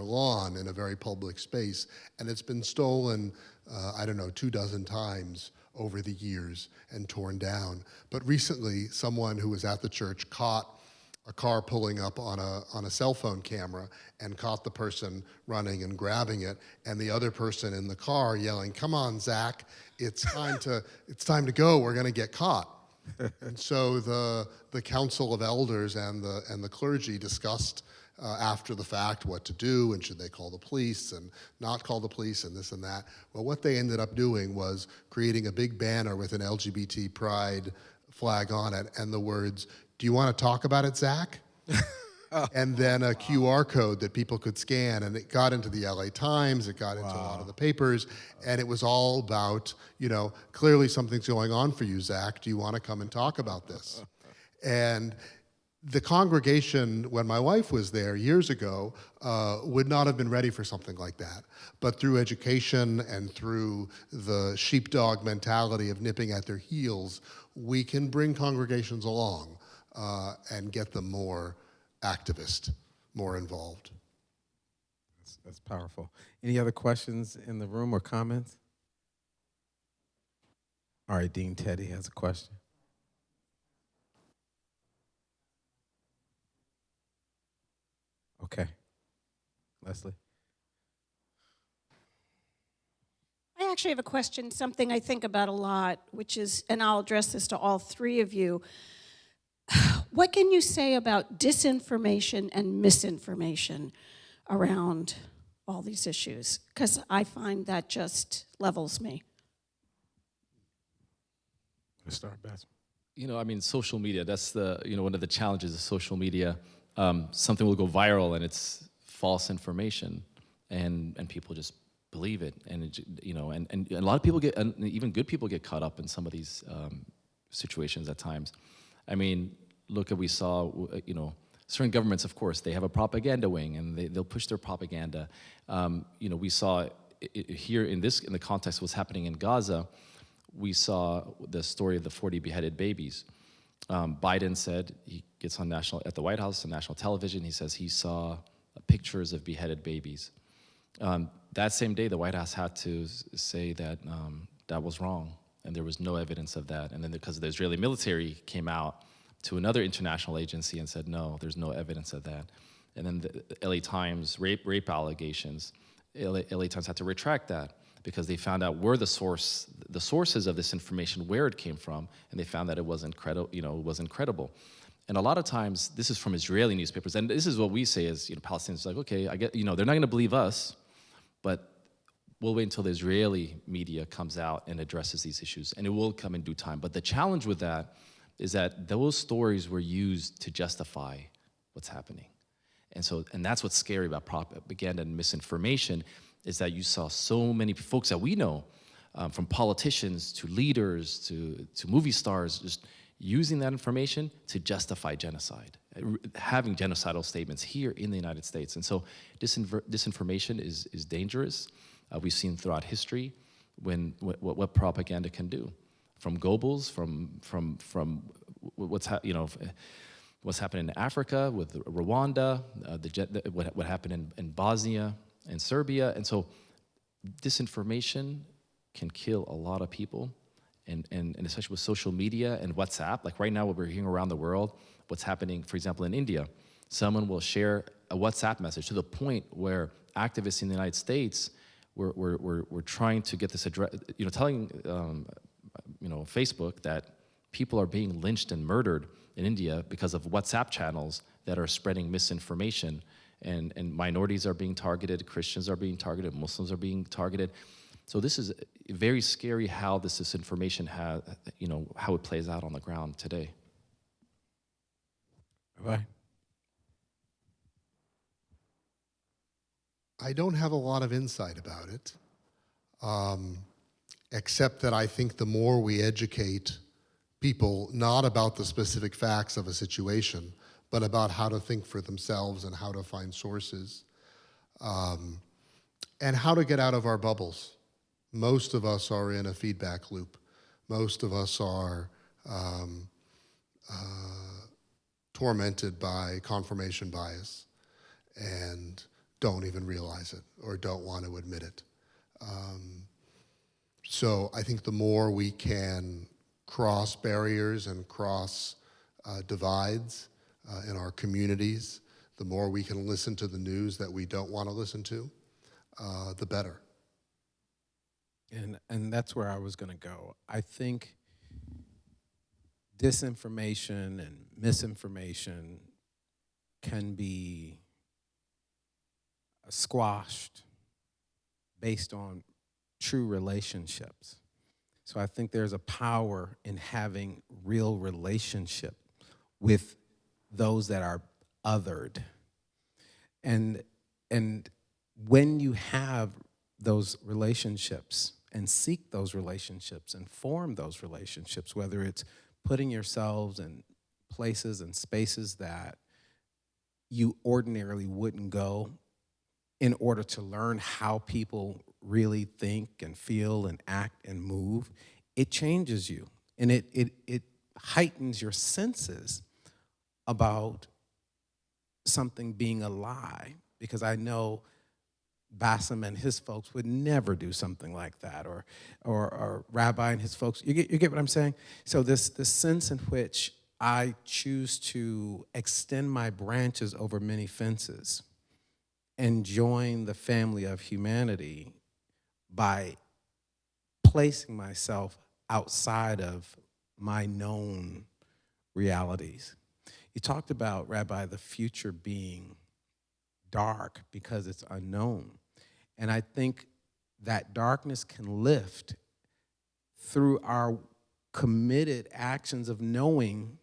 lawn in a very public space, and it's been stolen, 24 times over the years and torn down. But recently, someone who was at the church caught a car pulling up on a cell phone camera and caught the person running and grabbing it, and the other person in the car yelling, "Come on, Zach, it's time to go. We're going to get caught." And so the council of elders and the clergy discussed after the fact what to do, and should they call the police and not call the police and this and that. Well, what they ended up doing was creating a big banner with an LGBT pride flag on it and the words, "Do you want to talk about it, Zach?" And then a QR code that people could scan, and it got into the LA Times, it got into a lot of the papers, and it was all about, clearly something's going on for you, Zach. Do you want to come and talk about this? And the congregation, when my wife was there years ago, would not have been ready for something like that. But through education and through the sheepdog mentality of nipping at their heels, we can bring congregations along and get them more activist, more involved. That's powerful. Any other questions in the room or comments? All right, Dean Teddy has a question. Okay. Leslie? I actually have a question, something I think about a lot, which is, and I'll address this to all three of you. What can you say about disinformation and misinformation around all these issues? Because I find that just levels me. Let's start, Bass. Social media, that's one of the challenges of social media. Something will go viral and it's false information, and people just believe it. And, and a lot of people and even good people get caught up in some of these situations at times. look at, we saw, certain governments, of course, they have a propaganda wing, and they'll push their propaganda. We saw here in the context of what's happening in Gaza, we saw the story of the 40 beheaded babies. Biden said, he gets on at the White House, on national television, he says he saw pictures of beheaded babies. That same day, the White House had to say that that was wrong, and there was no evidence of that. And then because the Israeli military came out to another international agency and said, no, there's no evidence of that. And then the LA Times rape allegations, LA Times had to retract that because they found out where the sources of this information, where it came from, and they found that it wasn't credible. And a lot of times, this is from Israeli newspapers, and this is what we say as Palestinians, like, okay, I get, they're not going to believe us, but we'll wait until the Israeli media comes out and addresses these issues, and it will come in due time. But the challenge with that is that those stories were used to justify what's happening. And that's what's scary about propaganda and misinformation, is that you saw so many folks that we know, from politicians to leaders to movie stars, just using that information to justify genocide, having genocidal statements here in the United States. And so disinformation is dangerous. We've seen throughout history what propaganda can do. From Goebbels, from what's happened in Africa with Rwanda, what happened in Bosnia and Serbia. And so disinformation can kill a lot of people, and especially with social media and WhatsApp. Like right now, what we're hearing around the world, what's happening, for example, in India, someone will share a WhatsApp message to the point where activists in the United States were trying to get this address, telling Facebook that people are being lynched and murdered in India because of WhatsApp channels that are spreading misinformation, and minorities are being targeted, Christians are being targeted, Muslims are being targeted. So this is very scary how this disinformation how it plays out on the ground today. Bye. I don't have a lot of insight about it, except that I think the more we educate people, not about the specific facts of a situation, but about how to think for themselves and how to find sources, and how to get out of our bubbles. Most of us are in a feedback loop. Most of us are tormented by confirmation bias and don't even realize it or don't want to admit it. So I think the more we can cross barriers and cross divides in our communities, the more we can listen to the news that we don't want to listen to, the better. And that's where I was going to go. I think disinformation and misinformation can be squashed based on true relationships. So I think there's a power in having real relationship with those that are othered. And when you have those relationships and seek those relationships and form those relationships, whether it's putting yourselves in places and spaces that you ordinarily wouldn't go in order to learn how people really think and feel and act and move, it changes you. And it heightens your senses about something being a lie, because I know Bassem and his folks would never do something like that, or Rabbi and his folks. You get what I'm saying? So this sense in which I choose to extend my branches over many fences and join the family of humanity by placing myself outside of my known realities. You talked about, Rabbi, the future being dark because it's unknown. And I think that darkness can lift through our committed actions of knowing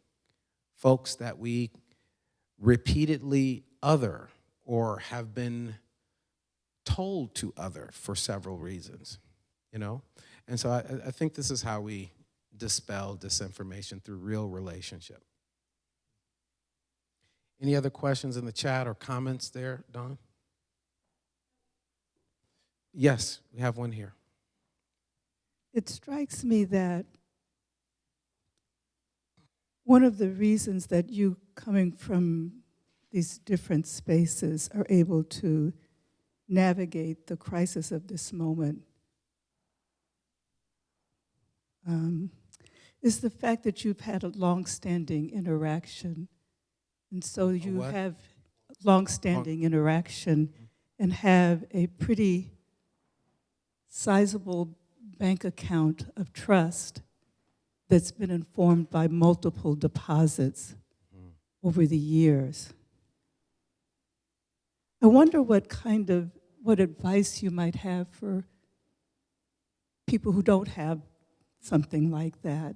folks that we repeatedly other or have been told to other for several reasons, And so I think this is how we dispel disinformation, through real relationship. Any other questions in the chat or comments there, Don? Yes, we have one here. It strikes me that one of the reasons that you, coming from these different spaces, are able to navigate the crisis of this moment is the fact that you've had a long-standing interaction. And so you what? have long-standing interaction and have a pretty sizable bank account of trust that's been informed by multiple deposits over the years. I wonder what advice you might have for people who don't have something like that,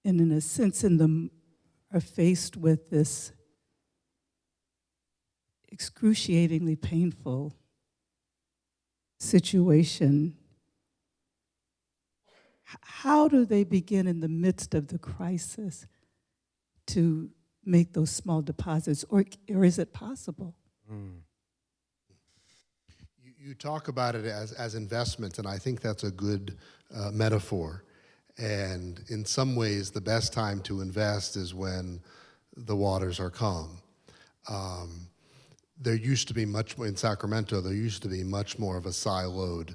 and in a sense are faced with this excruciatingly painful situation. How do they begin in the midst of the crisis to make those small deposits, or is it possible? You talk about it as investment, and I think that's a good metaphor. And in some ways, the best time to invest is when the waters are calm. There used to be much more, in Sacramento, there used to be much more of a siloed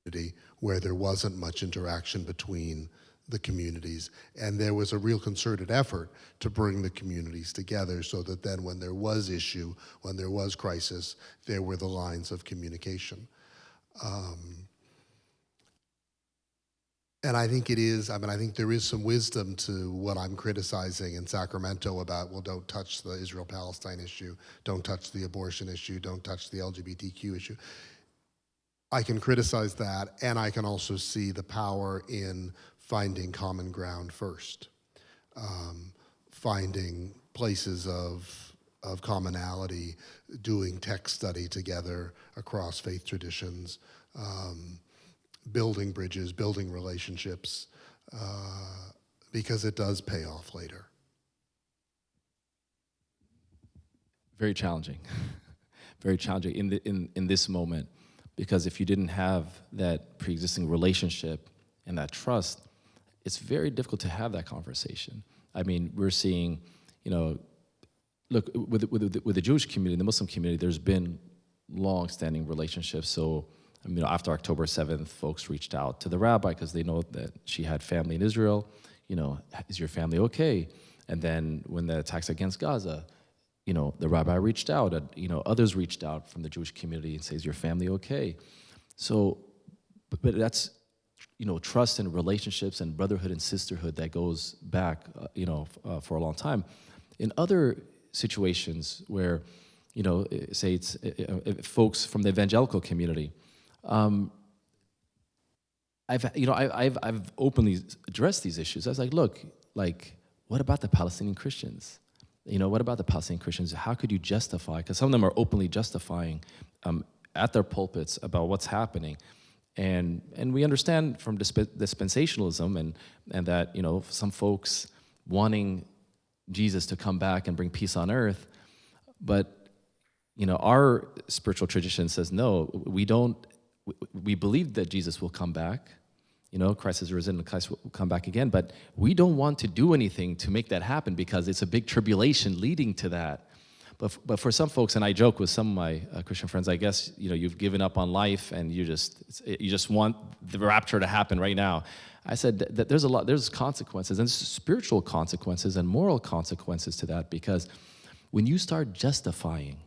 community where there wasn't much interaction between the communities. And there was a real concerted effort to bring the communities together so that then when there was issue, when there was crisis, there were the lines of communication. And I think I think there is some wisdom to what I'm criticizing in Sacramento about, well, don't touch the Israel-Palestine issue, don't touch the abortion issue, don't touch the LGBTQ issue. I can criticize that, and I can also see the power in finding common ground first, finding places of commonality, doing text study together across faith traditions, building bridges, building relationships, because it does pay off later. Very challenging, very challenging in this moment, because if you didn't have that pre-existing relationship and that trust, it's very difficult to have that conversation. I mean, we're seeing, look, with the Jewish community, the Muslim community, there's been long-standing relationships. So, after October 7th, folks reached out to the rabbi because they know that she had family in Israel. Is your family okay? And then when the attacks against Gaza, the rabbi reached out, and, others reached out from the Jewish community and say, is your family okay? So, but that's, trust and relationships and brotherhood and sisterhood that goes back, for a long time. In other situations where, say it's folks from the evangelical community, I've openly addressed these issues. I was like, look, what about the Palestinian Christians? What about the Palestinian Christians? How could you justify, because some of them are openly justifying at their pulpits about what's happening. And we understand from dispensationalism and that, some folks wanting Jesus to come back and bring peace on earth, but, our spiritual tradition says, no, we believe that Jesus will come back. Christ is risen and Christ will come back again, but we don't want to do anything to make that happen because it's a big tribulation leading to that. But for some folks, and I joke with some of my Christian friends, I guess, you've given up on life and you just want the rapture to happen right now. I said that there's consequences, and spiritual consequences and moral consequences to that, because when you start justifying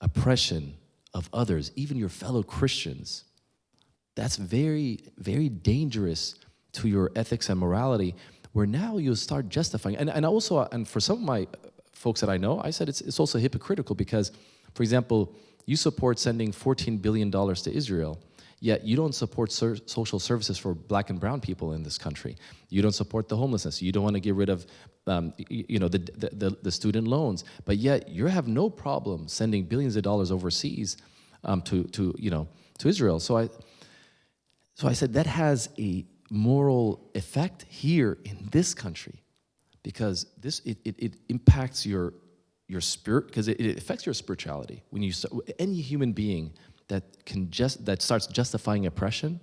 oppression of others, even your fellow Christians, that's very, very dangerous to your ethics and morality, where now you'll start justifying. And for some of my folks that I know, I said it's also hypocritical because, for example, you support sending $14 billion to Israel, yet you don't support social services for black and brown people in this country. You don't support the homelessness. You don't want to get rid of the student loans, but yet you have no problem sending billions of dollars overseas to Israel. So I said that has a moral effect here in this country, because it impacts your your spirit, because it affects your spirituality. When you any human being that starts justifying oppression,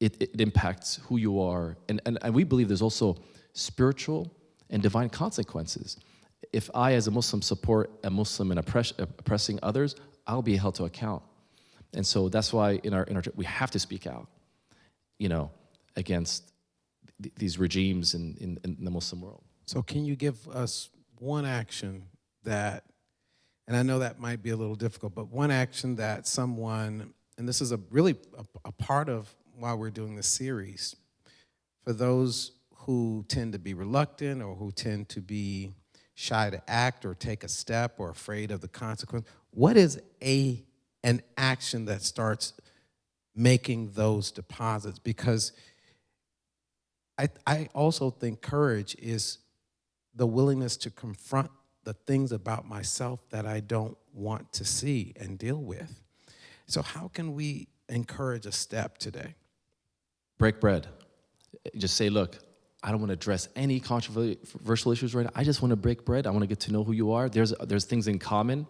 it impacts who you are, and we believe there's also spiritual and divine consequences. If I, as a Muslim, support a Muslim in oppressing others, I'll be held to account. And so that's why in our we have to speak out, against these regimes in the Muslim world. So can you give us one action that, and I know that might be a little difficult, but one action that someone, and this is really a part of why we're doing this series, for those who tend to be reluctant or who tend to be shy to act or take a step or afraid of the consequence, what is an action that starts making those deposits? Because I also think courage is the willingness to confront the things about myself that I don't want to see and deal with. So how can we encourage a step today? Break bread. Just say, look, I don't want to address any controversial issues right now. I just want to break bread. I want to get to know who you are. There's things in common.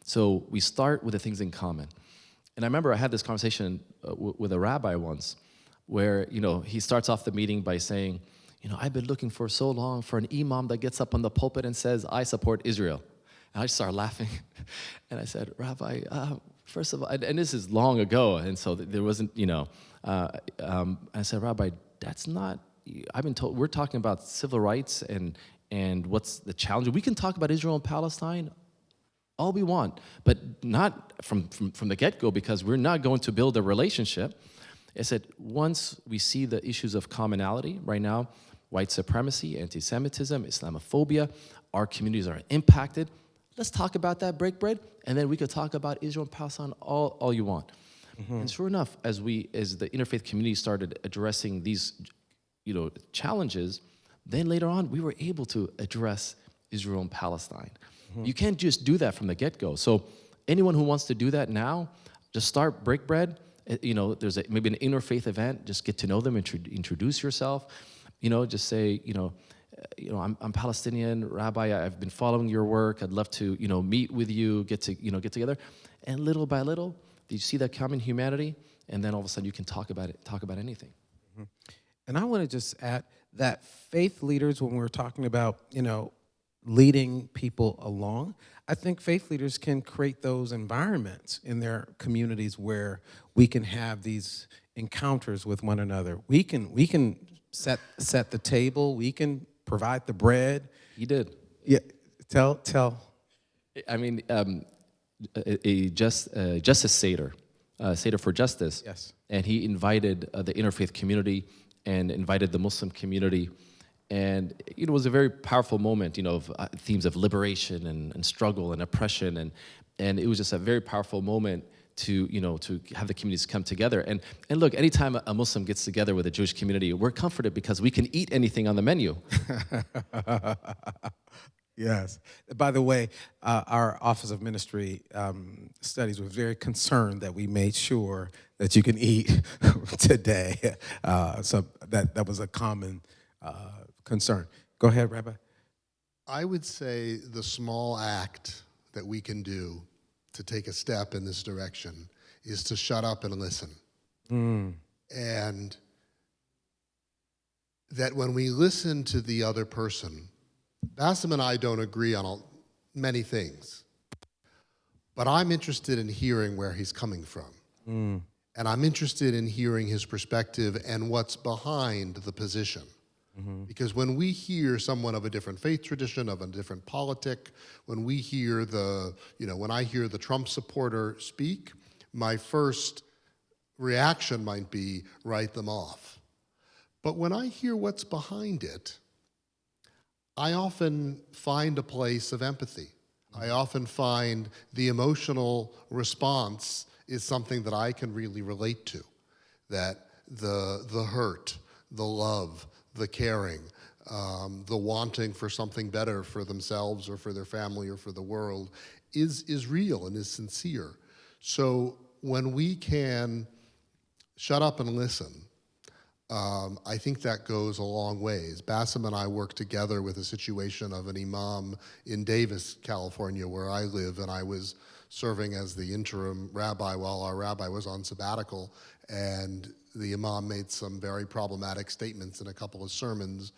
So we start with the things in common. And I remember I had this conversation with a rabbi once where, he starts off the meeting by saying, I've been looking for so long for an imam that gets up on the pulpit and says, I support Israel. And I just started laughing. And I said, Rabbi, first of all, and this is long ago, and so there wasn't, I said, Rabbi, that's not, I've been told, we're talking about civil rights and what's the challenge. We can talk about Israel and Palestine all we want, but not from the get-go, because we're not going to build a relationship. I said, once we see the issues of commonality right now, white supremacy, anti-Semitism, Islamophobia, our communities are impacted, let's talk about that, break bread, and then we could talk about Israel and Palestine all you want. Mm-hmm. And sure enough, as the interfaith community started addressing these challenges, then later on we were able to address Israel and Palestine. Mm-hmm. You can't just do that from the get-go. So anyone who wants to do that now, just start break bread. There's maybe an interfaith event, just get to know them, introduce yourself, just say, I'm Palestinian, Rabbi, I've been following your work, I'd love to, meet with you, get together. And little by little, you see that common humanity, and then all of a sudden you can talk about anything. Mm-hmm. And I want to just add that faith leaders, when we're talking about, leading people along, I think faith leaders can create those environments in their communities where we can have these encounters with one another. We can set the table. We can provide the bread. He did. Yeah. Tell. I mean, a Justice Seder for Justice. Yes. And he invited the interfaith community and invited the Muslim community. And it was a very powerful moment, of themes of liberation and struggle and oppression, and it was just a very powerful moment to have the communities come together. And look, anytime a Muslim gets together with a Jewish community, we're comforted because we can eat anything on the menu. Yes. By the way, our Office of Ministry Studies was very concerned that we made sure that you can eat today. So that was a common concern. Go ahead, Rabbi. I would say the small act that we can do to take a step in this direction is to shut up and listen. And that when we listen to the other person, Bassem and I don't agree on many things, but I'm interested in hearing where he's coming from. And I'm interested in hearing his perspective and what's behind the position. Mm-hmm. Because when we hear someone of a different faith tradition, of a different politic, when we hear when I hear the Trump supporter speak, my first reaction might be write them off. But when I hear what's behind it, I often find a place of empathy. I often find the emotional response is something that I can really relate to, that the hurt, the love, the caring, the wanting for something better for themselves or for their family or for the world is real and is sincere. So when we can shut up and listen, I think that goes a long ways. Bassem and I worked together with a situation of an imam in Davis, California, where I live, and I was serving as the interim rabbi while our rabbi was on sabbatical, and the imam made some very problematic statements in a couple of sermons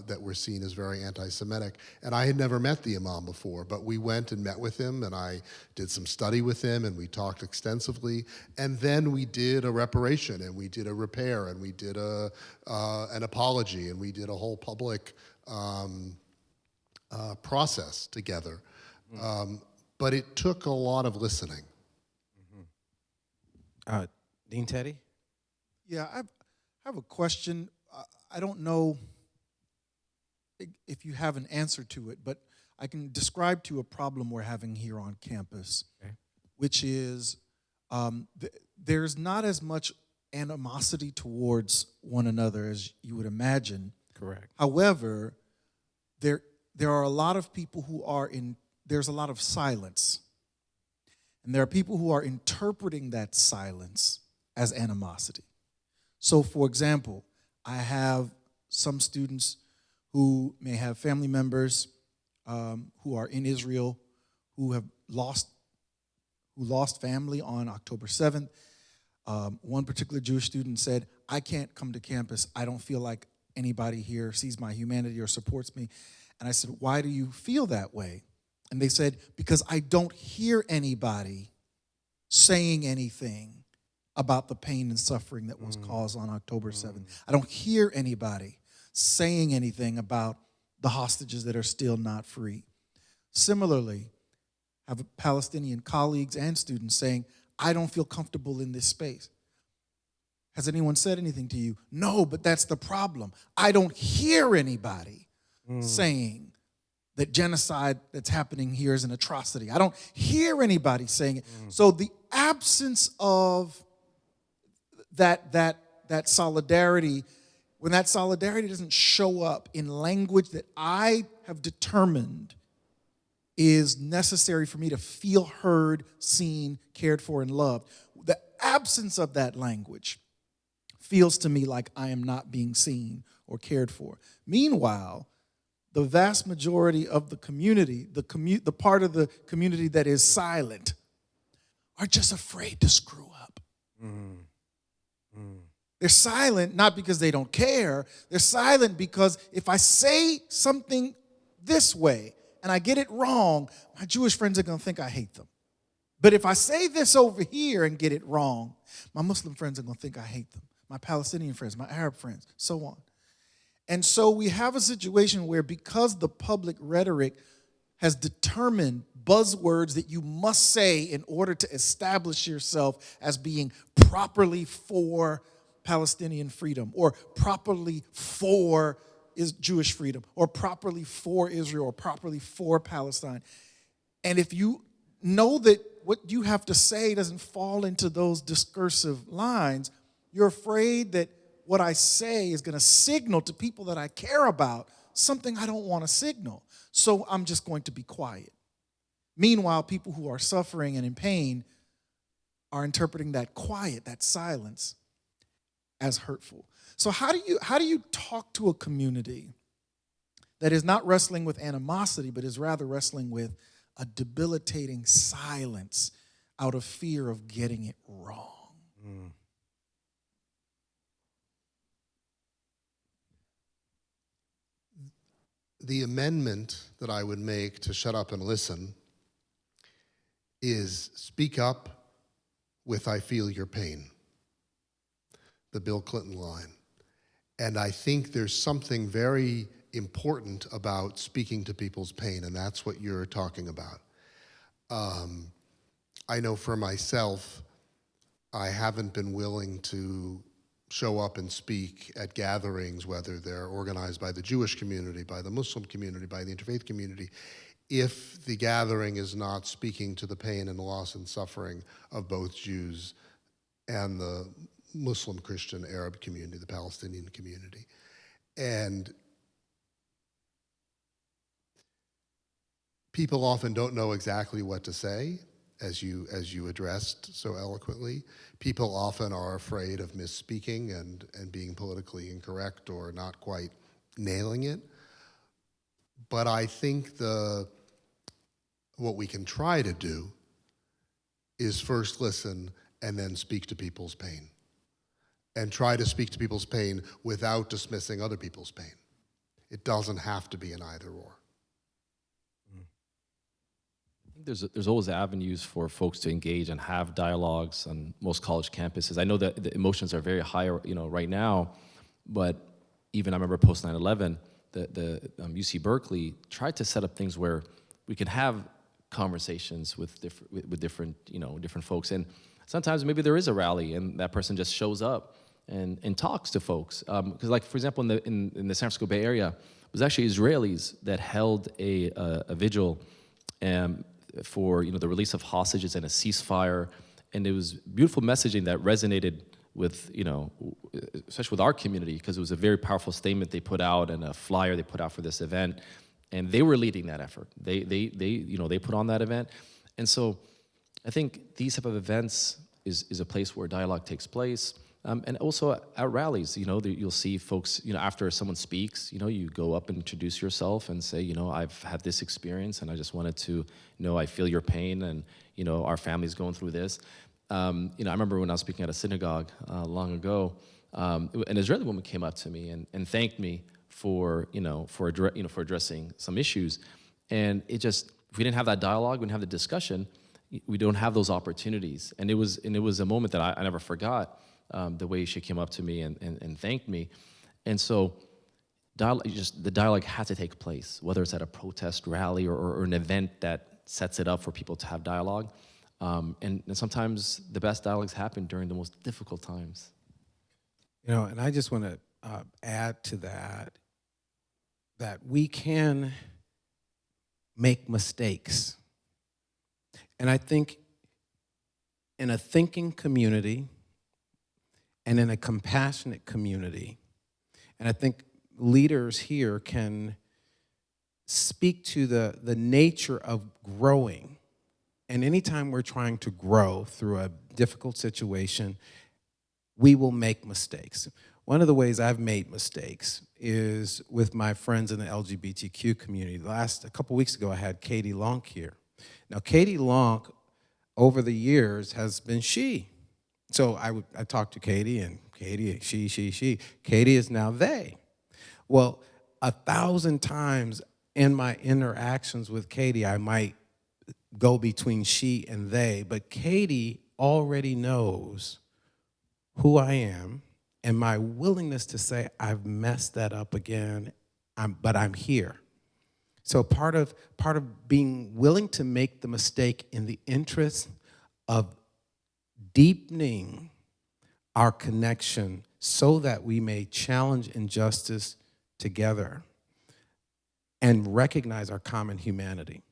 that were seen as very anti-Semitic. And I had never met the imam before, but we went and met with him, and I did some study with him, and we talked extensively. And then we did a reparation, and we did a repair, and we did an apology, and we did a whole public process together. But it took a lot of listening. Dean Teddy? Yeah, I have a question. I don't know if you have an answer to it, but I can describe to you a problem we're having here on campus, Okay. which is there's not as much animosity towards one another as you would imagine. Correct. However, there are a lot of people who are there's a lot of silence. And there are people who are interpreting that silence as animosity. So, for example, I have some students who may have family members who are in Israel who have lost family on October 7th. One particular Jewish student said, "I can't come to campus. I don't feel like anybody here sees my humanity or supports me." And I said, "Why do you feel that way?" And they said, "Because I don't hear anybody saying anything about the pain and suffering that was caused on October 7th. I don't hear anybody saying anything about the hostages that are still not free." Similarly, I have Palestinian colleagues and students saying, "I don't feel comfortable in this space." Has anyone said anything to you? No, but that's the problem. I don't hear anybody saying that genocide that's happening here is an atrocity. I don't hear anybody saying it. So the absence of that solidarity, when that solidarity doesn't show up in language that I have determined is necessary for me to feel heard, seen, cared for, and loved, the absence of that language feels to me like I am not being seen or cared for. Meanwhile, the vast majority of the community, the part of the community that is silent, are just afraid to screw up. They're silent not because they don't care. They're silent because if I say something this way and I get it wrong, my Jewish friends are going to think I hate them. But if I say this over here and get it wrong, my Muslim friends are going to think I hate them. My Palestinian friends, my Arab friends, so on. And so we have a situation where because the public rhetoric has determined buzzwords that you must say in order to establish yourself as being properly for Palestinian freedom or properly for Jewish freedom or properly for Israel or properly for Palestine. And if you know that what you have to say doesn't fall into those discursive lines, you're afraid that what I say is going to signal to people that I care about something I don't want to signal. So I'm just going to be quiet. Meanwhile, people who are suffering and in pain are interpreting that quiet, that silence, as hurtful. So how do you talk to a community that is not wrestling with animosity, but is rather wrestling with a debilitating silence out of fear of getting it wrong? The amendment that I would make to shut up and listen is speak up with "I feel your pain," the Bill Clinton line. And I think there's something very important about speaking to people's pain, and that's what you're talking about. I know for myself, I haven't been willing to show up and speak at gatherings, whether they're organized by the Jewish community, by the Muslim community, by the interfaith community, if the gathering is not speaking to the pain and loss and suffering of both Jews and the Muslim, Christian, Arab community, the Palestinian community. And people often don't know exactly what to say, as you addressed so eloquently. People often are afraid of misspeaking and being politically incorrect or not quite nailing it. But I think what we can try to do is first listen and then speak to people's pain. And try to speak to people's pain without dismissing other people's pain. It doesn't have to be an either or. There's always avenues for folks to engage and have dialogues on most college campuses. I know that the emotions are very high, right now, but even I remember post 9/11, the UC Berkeley tried to set up things where we can have conversations with different folks, and sometimes maybe there is a rally and that person just shows up and talks to folks. Because, like, for example, in the San Francisco Bay Area, it was actually Israelis that held a vigil for the release of hostages and a ceasefire, and it was beautiful messaging that resonated with especially with our community, because it was a very powerful statement they put out and a flyer they put out for this event, and they were leading that effort. They put on that event, and so I think these type of events is a place where dialogue takes place. And also at rallies, you'll see folks, after someone speaks, you go up and introduce yourself and say, I've had this experience and I just wanted to I feel your pain and, our family's going through this. I remember when I was speaking at a synagogue long ago, an Israeli woman came up to me and thanked me for addressing some issues. And if we didn't have that dialogue, we didn't have the discussion, we don't have those opportunities. And it was a moment that I never forgot. The way she came up to me and thanked me. And so the dialogue had to take place, whether it's at a protest rally or an event that sets it up for people to have dialogue. And sometimes the best dialogues happen during the most difficult times. And I just want to add to that we can make mistakes. And I think in a thinking community, and in a compassionate community. And I think leaders here can speak to the nature of growing. And anytime we're trying to grow through a difficult situation, we will make mistakes. One of the ways I've made mistakes is with my friends in the LGBTQ community. A couple weeks ago, I had Katie Lonk here. Now, Katie Lonk, over the years, has been she. So I talked to Katie, and Katie, she. Katie is now they. Well, 1,000 times in my interactions with Katie, I might go between she and they, but Katie already knows who I am and my willingness to say, I've messed that up again, but I'm here. So part of being willing to make the mistake in the interest of deepening our connection so that we may challenge injustice together and recognize our common humanity.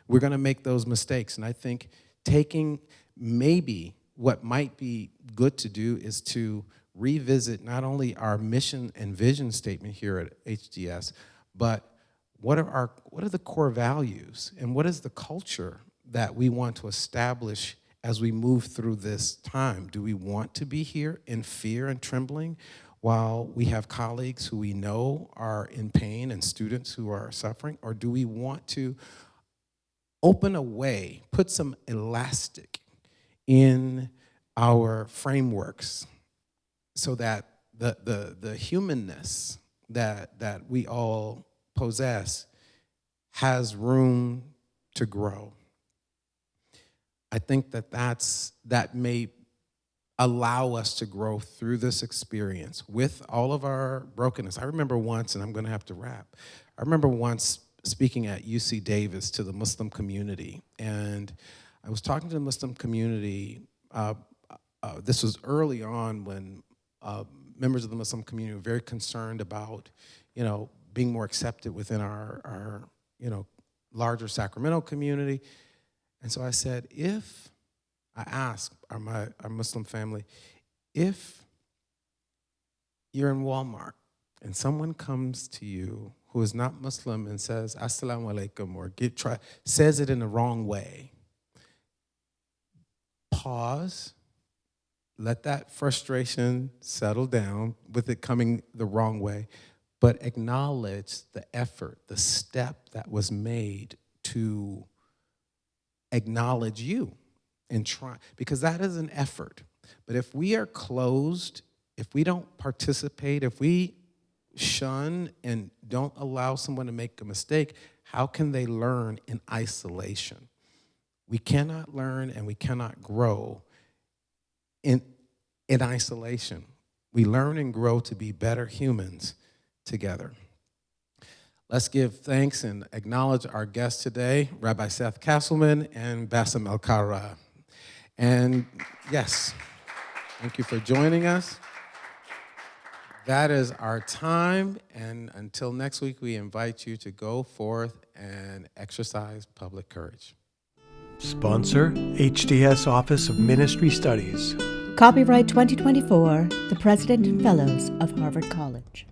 We're going to make those mistakes, and I think taking maybe what might be good to do is to revisit not only our mission and vision statement here at HDS, but what are the core values and what is the culture that we want to establish as we move through this time. Do we want to be here in fear and trembling while we have colleagues who we know are in pain and students who are suffering? Or do we want to open a way, put some elastic in our frameworks so that the humanness that we all possess has room to grow? I think that may allow us to grow through this experience with all of our brokenness. I remember once, and I'm going to have to wrap, I remember once speaking at UC Davis to the Muslim community, and I was talking to the Muslim community. This was early on when members of the Muslim community were very concerned about, being more accepted within our larger Sacramento community. And so I said, I asked our Muslim family, if you're in Walmart and someone comes to you who is not Muslim and says, Assalamu alaikum, or says it in the wrong way, pause, let that frustration settle down with it coming the wrong way, but acknowledge the effort, the step that was made to acknowledge you and try, because that is an effort. But if we are closed, if we don't participate, if we shun and don't allow someone to make a mistake, how can they learn in isolation? We cannot learn and we cannot grow in isolation. We learn and grow to be better humans together. Let's give thanks and acknowledge our guests today, Rabbi Seth Castleman and Bassem El-Kara. And yes, thank you for joining us. That is our time, and until next week, we invite you to go forth and exercise public courage. Sponsor, HDS Office of Ministry Studies. Copyright 2024, the President and Fellows of Harvard College.